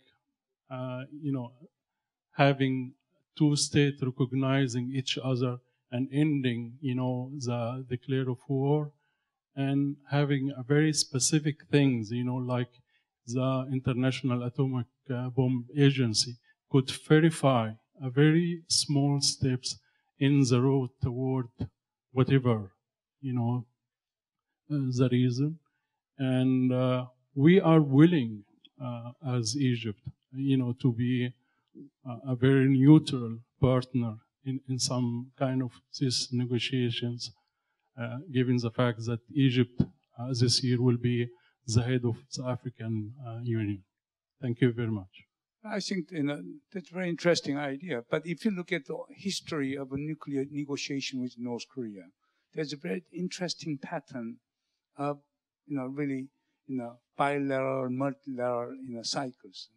having two states recognizing each other and ending, the declare of war, and having a very specific things, like the International Atomic Bomb Agency could verify a very small steps in the road toward whatever, the reason. And we are willing, as Egypt, to be a very neutral partner in some kind of these negotiations, given the fact that Egypt this year will be the head of the African Union. Thank you very much. I think that's a very interesting idea. But if you look at the history of a nuclear negotiation with North Korea, there's a very interesting pattern of, really, bilateral, multilateral, cycles.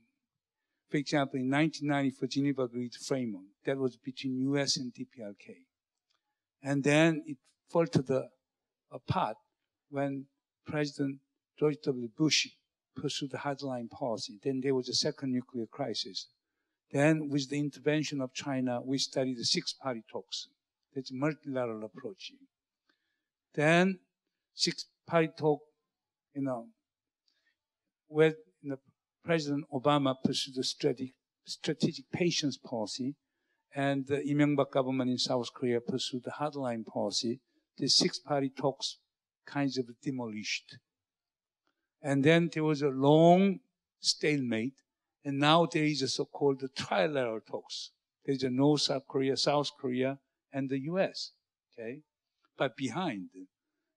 For example, in 1994, Geneva Agreement framework, that was between U.S. and DPRK. And then it faltered apart when President George W. Bush pursued the hardline policy. Then there was a second nuclear crisis. Then with the intervention of China, we studied the six-party talks. That's a multilateral approach. Then six-party talk, where President Obama pursued the strategic patience policy, and the Lee Myung-bak government in South Korea pursued the hardline policy. The six-party talks kinds of demolished. And then there was a long stalemate, and now there is a so-called trilateral talks. There's a North South Korea, South Korea, and the U.S. Okay, but behind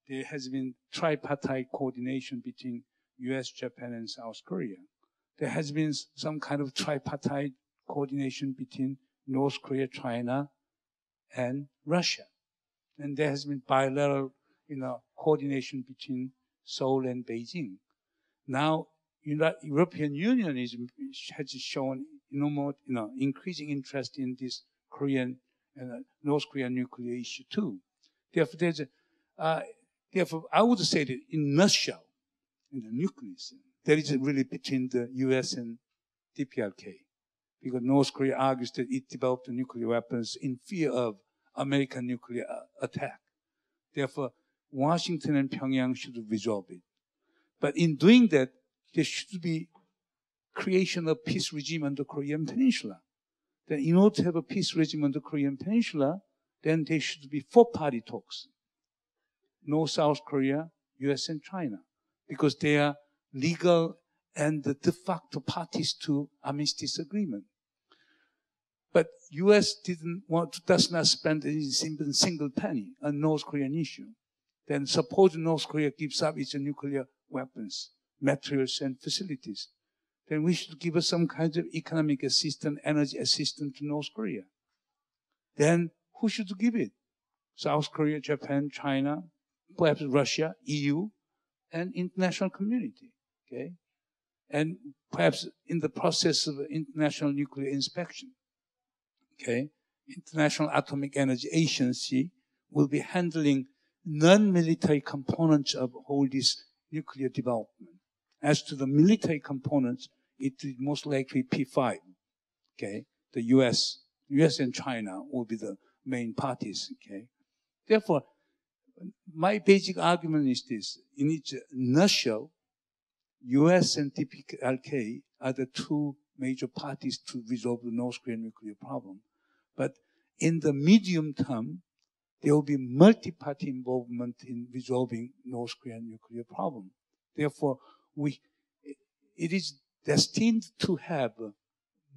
there has been tripartite coordination between U.S., Japan, and South Korea. There has been some kind of tripartite coordination between North Korea, China, and Russia. And there has been bilateral, coordination between Seoul and Beijing. Now, European Union has shown more, increasing interest in this Korean and North Korean nuclear issue too. Therefore, therefore, I would say that in a nutshell, in the nucleus, there is really between the U.S. and DPRK, because North Korea argues that it developed the nuclear weapons in fear of American nuclear attack. Therefore, Washington and Pyongyang should resolve it. But in doing that, there should be creation of peace regime on the Korean Peninsula. Then in order to have a peace regime on the Korean Peninsula, then there should be four-party talks. North, South Korea, U.S. and China, because they are legal and the de facto parties to armistice agreement. But U.S. does not spend a single penny on North Korean issue. Then suppose North Korea gives up its nuclear weapons, materials, and facilities. Then we should give us some kind of economic assistance, energy assistance to North Korea. Then who should give it? South Korea, Japan, China, perhaps Russia, EU, and international community. Okay, and perhaps in the process of international nuclear inspection. Okay, International Atomic Energy Agency will be handling non-military components of all this nuclear development. As to the military components, it will most likely P5. Okay, the U.S. and China will be the main parties. Okay, therefore, my basic argument is this: in its nutshell, U.S. and DPRK are the two major parties to resolve the North Korean nuclear problem. But in the medium term, there will be multi-party involvement in resolving North Korean nuclear problem. Therefore, it is destined to have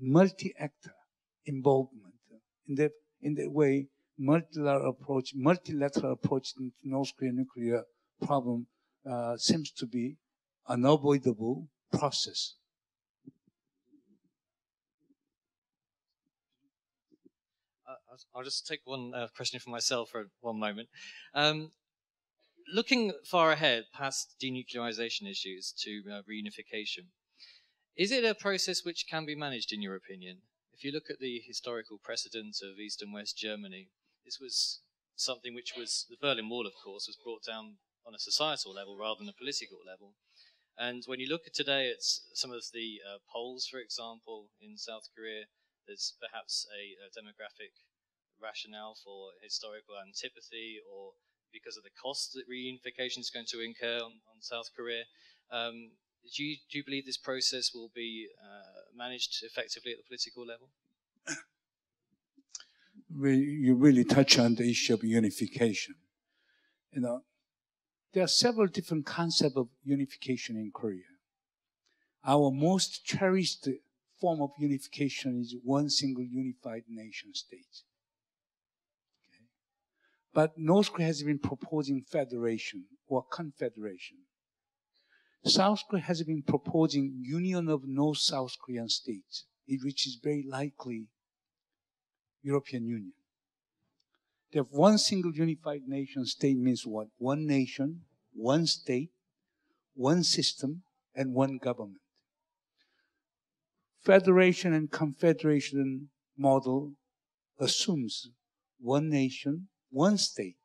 multi-actor involvement. In that way, multilateral approach to North Korean nuclear problem seems to be unavoidable process. I'll just take one question for myself for one moment. Looking far ahead past denuclearization issues to reunification, is it a process which can be managed in your opinion? If you look at the historical precedent of East and West Germany, this was something which was, the Berlin Wall of course, was brought down on a societal level rather than a political level. And when you look at today at some of the polls, for example, in South Korea, there's perhaps a demographic rationale for historical antipathy, or because of the cost that reunification is going to incur on South Korea. Do you believe this process will be managed effectively at the political level? You really touch on the issue of unification. You know, there are several different concepts of unification in Korea. Our most cherished form of unification is one single unified nation state. Okay. But North Korea has been proposing federation or confederation. South Korea has been proposing union of North-South Korean states, which is very likely European Union. That one single unified nation state means what? One nation, one state, one system, and one government. Federation and confederation model assumes one nation, one state,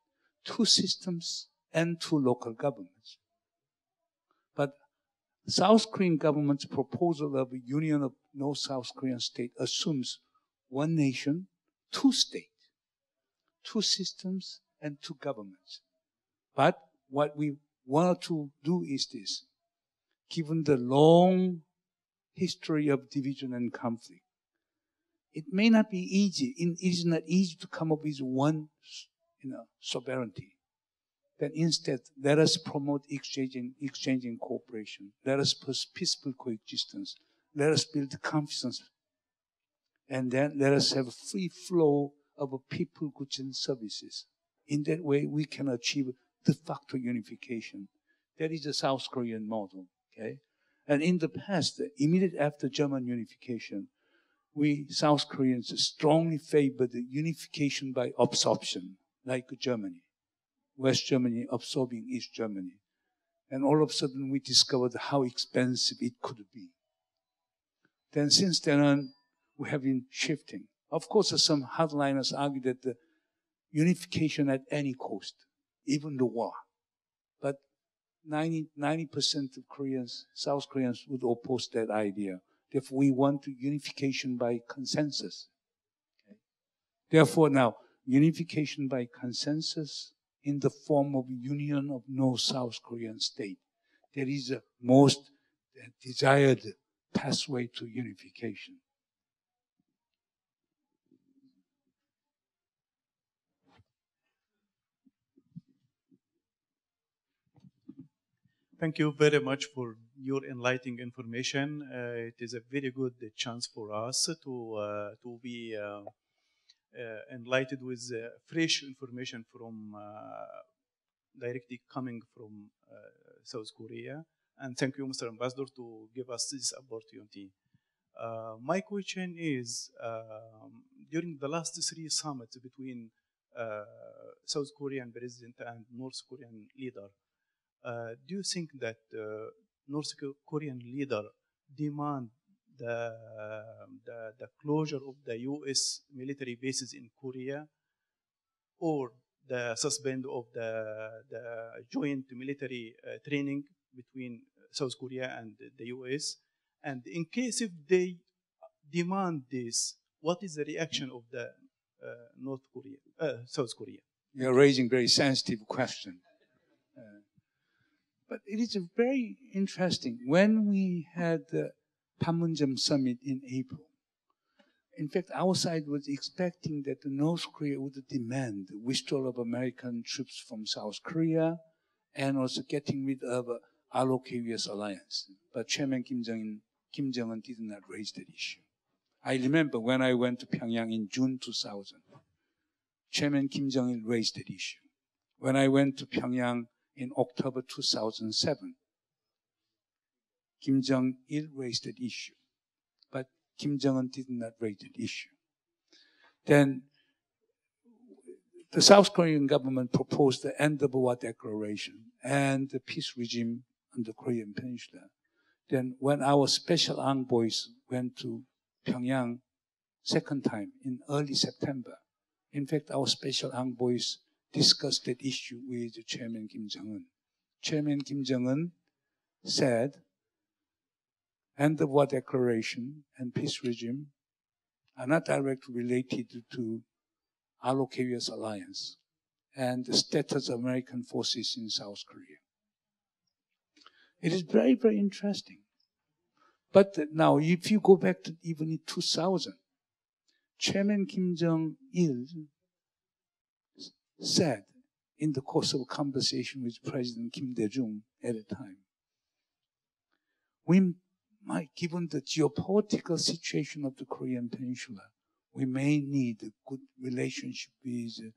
two systems, and two local governments. But South Korean government's proposal of a union of North-South Korean state assumes one nation, two states, two systems, and two governments. But what we want to do is this. Given the long history of division and conflict, it may not be easy. It is not easy to come up with one, sovereignty. Then instead, let us promote exchange and cooperation. Let us pursue peaceful coexistence. Let us build confidence. And then let us have a free flow of people, goods, and services. In that way, we can achieve de facto unification. That is the South Korean model. Okay? And in the past, immediately after German unification, we South Koreans strongly favored the unification by absorption, like Germany. West Germany absorbing East Germany. And all of a sudden we discovered how expensive it could be. Then since then on, we have been shifting. Of course, some hardliners argue that the unification at any cost, even the war. But 90% of Koreans, South Koreans would oppose that idea. Therefore, we want unification by consensus. Okay? Therefore, now, unification by consensus in the form of union of North-South Korean state. That is the most desired pathway to unification. Thank you very much for your enlightening information. It is a very good chance for us to be enlightened with fresh information from directly coming from South Korea. And thank you, Mr. Ambassador, to give us this opportunity. My question is, during the last 3 summits between South Korean president and North Korean leader, do you think that North Korean leader demand the closure of the U.S. military bases in Korea, or the suspend of the joint military training between South Korea and the U.S.? And in case if they demand this, what is the reaction of the South Korea? You're raising a very sensitive question. But it is very interesting. When we had the Panmunjom summit in April, in fact, our side was expecting that North Korea would demand withdrawal of American troops from South Korea and also getting rid of ROK-US alliance. But Chairman Kim Jong-un did not raise that issue. I remember when I went to Pyongyang in June 2000, Chairman Kim Jong-il raised that issue. When I went to Pyongyang in October 2007, Kim Jong-il raised that issue. But Kim Jong-un did not raise that issue. Then the South Korean government proposed the end of war declaration and the peace regime on the Korean Peninsula. Then when our special envoys went to Pyongyang second time in early September, in fact, our special envoys discussed that issue with Chairman Kim Jong-un. Chairman Kim Jong-un said and the War Declaration and peace regime are not directly related to AUCTV alliance and the status of American forces in South Korea. It is very, very interesting. But now, if you go back to even in 2000, Chairman Kim Jong-il said in the course of a conversation with President Kim Dae-jung at the time, we might, given the geopolitical situation of the Korean Peninsula, we may need a good relationship with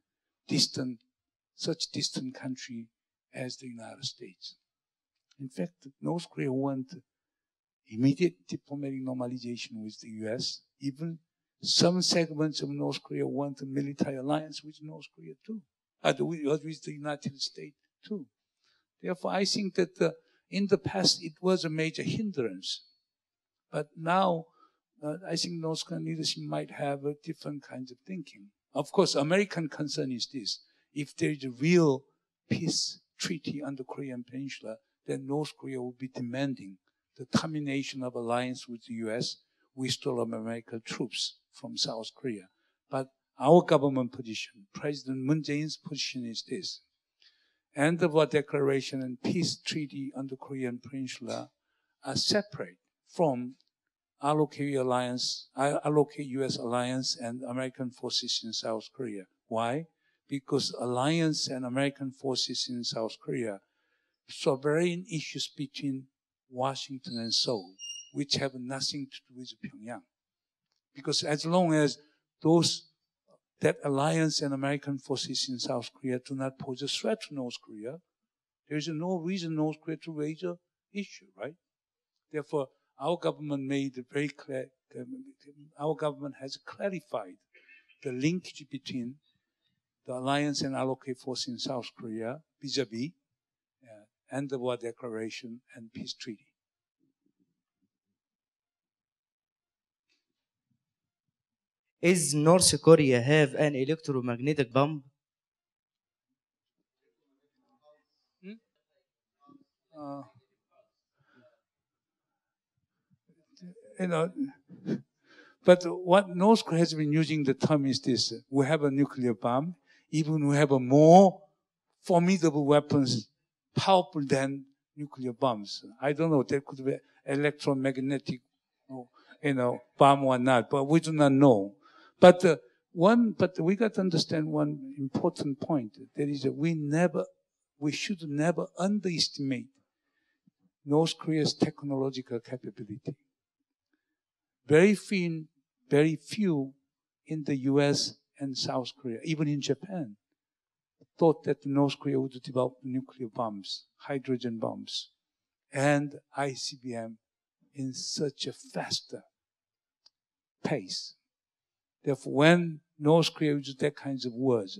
such distant country as the United States. In fact, North Korea wants immediate diplomatic normalization with the U.S. Even some segments of North Korea want a military alliance with North Korea too, with the United States too. Therefore, I think that in the past it was a major hindrance, but now I think North Korean leadership might have a different kinds of thinking. Of course, American concern is this: if there is a real peace treaty on the Korean Peninsula, then North Korea will be demanding the termination of alliance with the U.S., withdrawal of American troops from South Korea. But our government position, President Moon Jae-in's position is this: End of War Declaration and peace treaty on the Korean Peninsula are separate from allocate U.S. alliance and American forces in South Korea. Why? Because alliance and American forces in South Korea sovereign issues between Washington and Seoul, which have nothing to do with Pyongyang. Because as long as that alliance and American forces in South Korea do not pose a threat to North Korea, there is no reason North Korea to raise an issue, right? Therefore, our government made it very clear, our government has clarified the linkage between the alliance and allocate force in South Korea vis-a-vis and the War Declaration and peace treaty. Is North Korea have an electromagnetic bomb? But what North Korea has been using the term is this: we have a nuclear bomb, even we have a more formidable weapons, powerful than nuclear bombs. I don't know, there could be electromagnetic, bomb or not, but we do not know. But we got to understand one important point. That is, we should never underestimate North Korea's technological capability. Very few in the U.S. and South Korea, even in Japan, thought that North Korea would develop nuclear bombs, hydrogen bombs, and ICBM in such a faster pace. Therefore, when North Korea uses that kinds of words,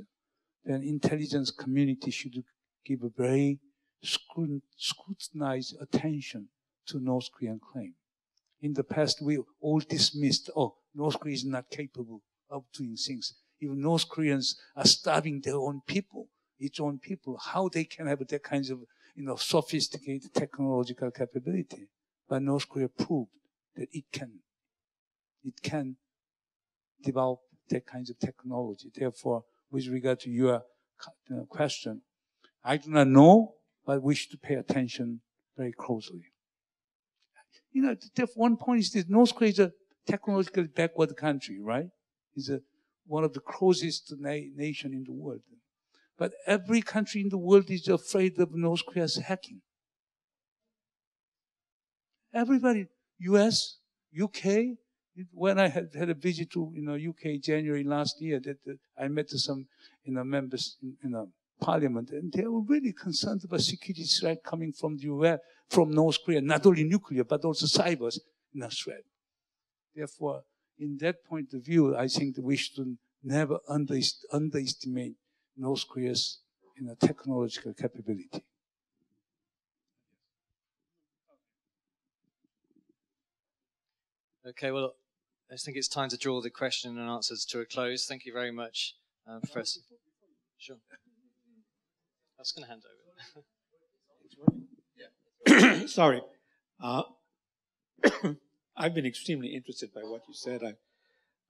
then intelligence community should give a very scrutinized attention to North Korean claim. In the past, we all dismissed, North Korea is not capable of doing things. Even North Koreans are starving their own people, its own people, how they can have that kinds of, sophisticated technological capability. But North Korea proved that it can develop that kinds of technology. Therefore, with regard to your question, I do not know, but we should pay attention very closely. One point is that North Korea is a technologically backward country, right? It's one of the closest nation in the world. But every country in the world is afraid of North Korea's hacking. Everybody, US, UK. When I had a visit to UK January last year, I met some members in Parliament, and they were really concerned about security threat coming from the US, from North Korea, not only nuclear but also cyber threat. Therefore, in that point of view, I think that we should never underestimate North Korea's technological capability. Okay, well, I think it's time to draw the question and answers to a close. Thank you very much, Professor. Sure. I was going to hand over. Sorry. I've been extremely interested by what you said.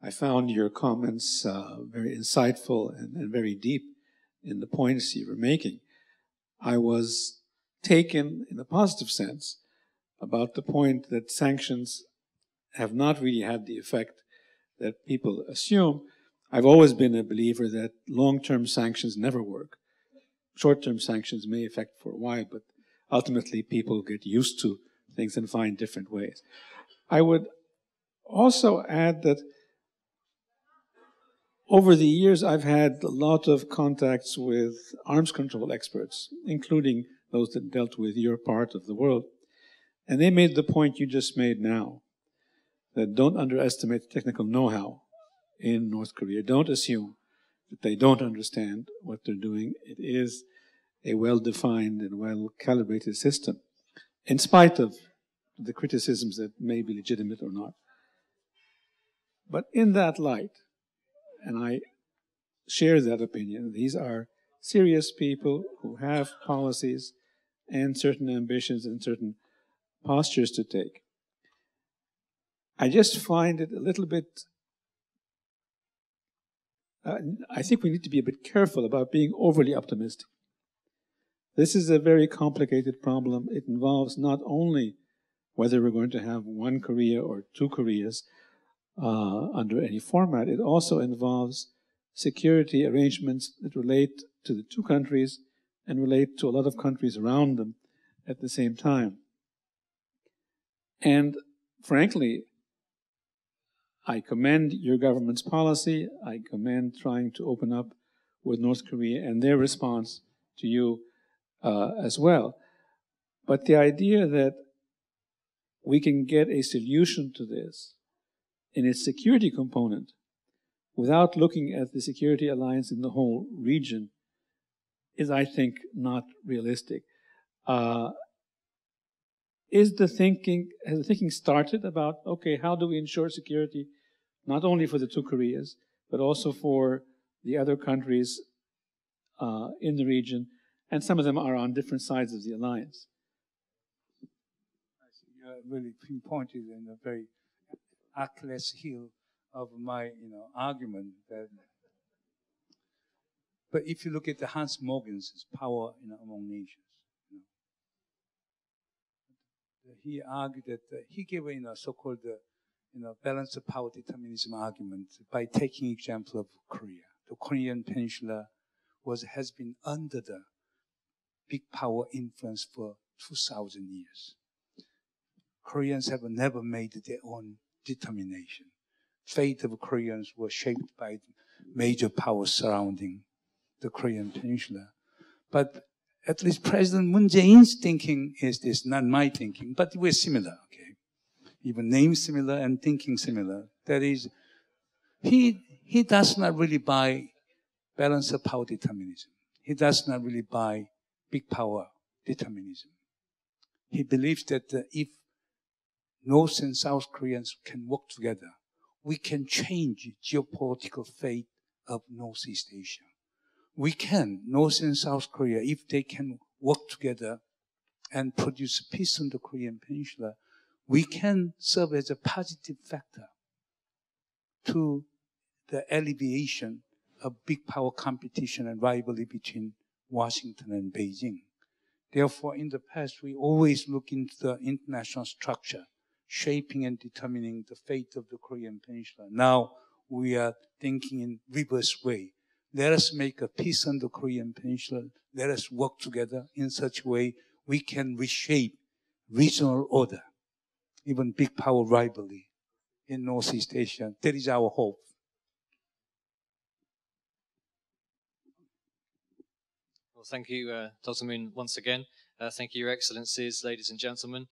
I found your comments very insightful and very deep in the points you were making. I was taken in a positive sense about the point that sanctions have not really had the effect that people assume. I've always been a believer that long-term sanctions never work. Short-term sanctions may affect for a while, but ultimately people get used to things and find different ways. I would also add that over the years I've had a lot of contacts with arms control experts, including those that dealt with your part of the world. And they made the point you just made now, that don't underestimate the technical know-how in North Korea. Don't assume that they don't understand what they're doing. It is a well-defined and well-calibrated system, in spite of the criticisms that may be legitimate or not. But in that light, and I share that opinion, these are serious people who have policies and certain ambitions and certain postures to take. I just find it a little bit, I think we need to be a bit careful about being overly optimistic. This is a very complicated problem. It involves not only whether we're going to have one Korea or two Koreas under any format, it also involves security arrangements that relate to the two countries and relate to a lot of countries around them at the same time. And frankly, I commend your government's policy. I commend trying to open up with North Korea and their response to you as well. But the idea that we can get a solution to this in its security component without looking at the security alliance in the whole region is, I think, not realistic. Has the thinking started about, okay, how do we ensure security not only for the two Koreas, but also for the other countries in the region, and some of them are on different sides of the alliance? You really pinpointed in a very Achilles heel of my argument. But if you look at the Hans Morgen's power among nations, he argued that he gave a so-called balance of power determinism argument by taking example of Korea. The Korean peninsula has been under the big power influence for 2,000 years. Koreans have never made their own determination. Fate of Koreans was shaped by major powers surrounding the Korean peninsula. But at least President Moon Jae-in's thinking is this, not my thinking, but we're similar, okay? Even name similar and thinking similar. That is, he does not really buy balance of power determinism. He does not really buy big power determinism. He believes that if North and South Koreans can work together, we can change geopolitical fate of Northeast Asia. We can, North and South Korea, if they can work together and produce peace on the Korean peninsula, we can serve as a positive factor to the alleviation of big power competition and rivalry between Washington and Beijing. Therefore, in the past, we always look into the international structure, shaping and determining the fate of the Korean peninsula. Now, we are thinking in reverse way. Let us make a peace on the Korean peninsula. Let us work together in such a way we can reshape regional order, even big power rivalry in Northeast Asia. That is our hope. Well, thank you, Dr. Moon, once again. Thank you, Your Excellencies, ladies and gentlemen.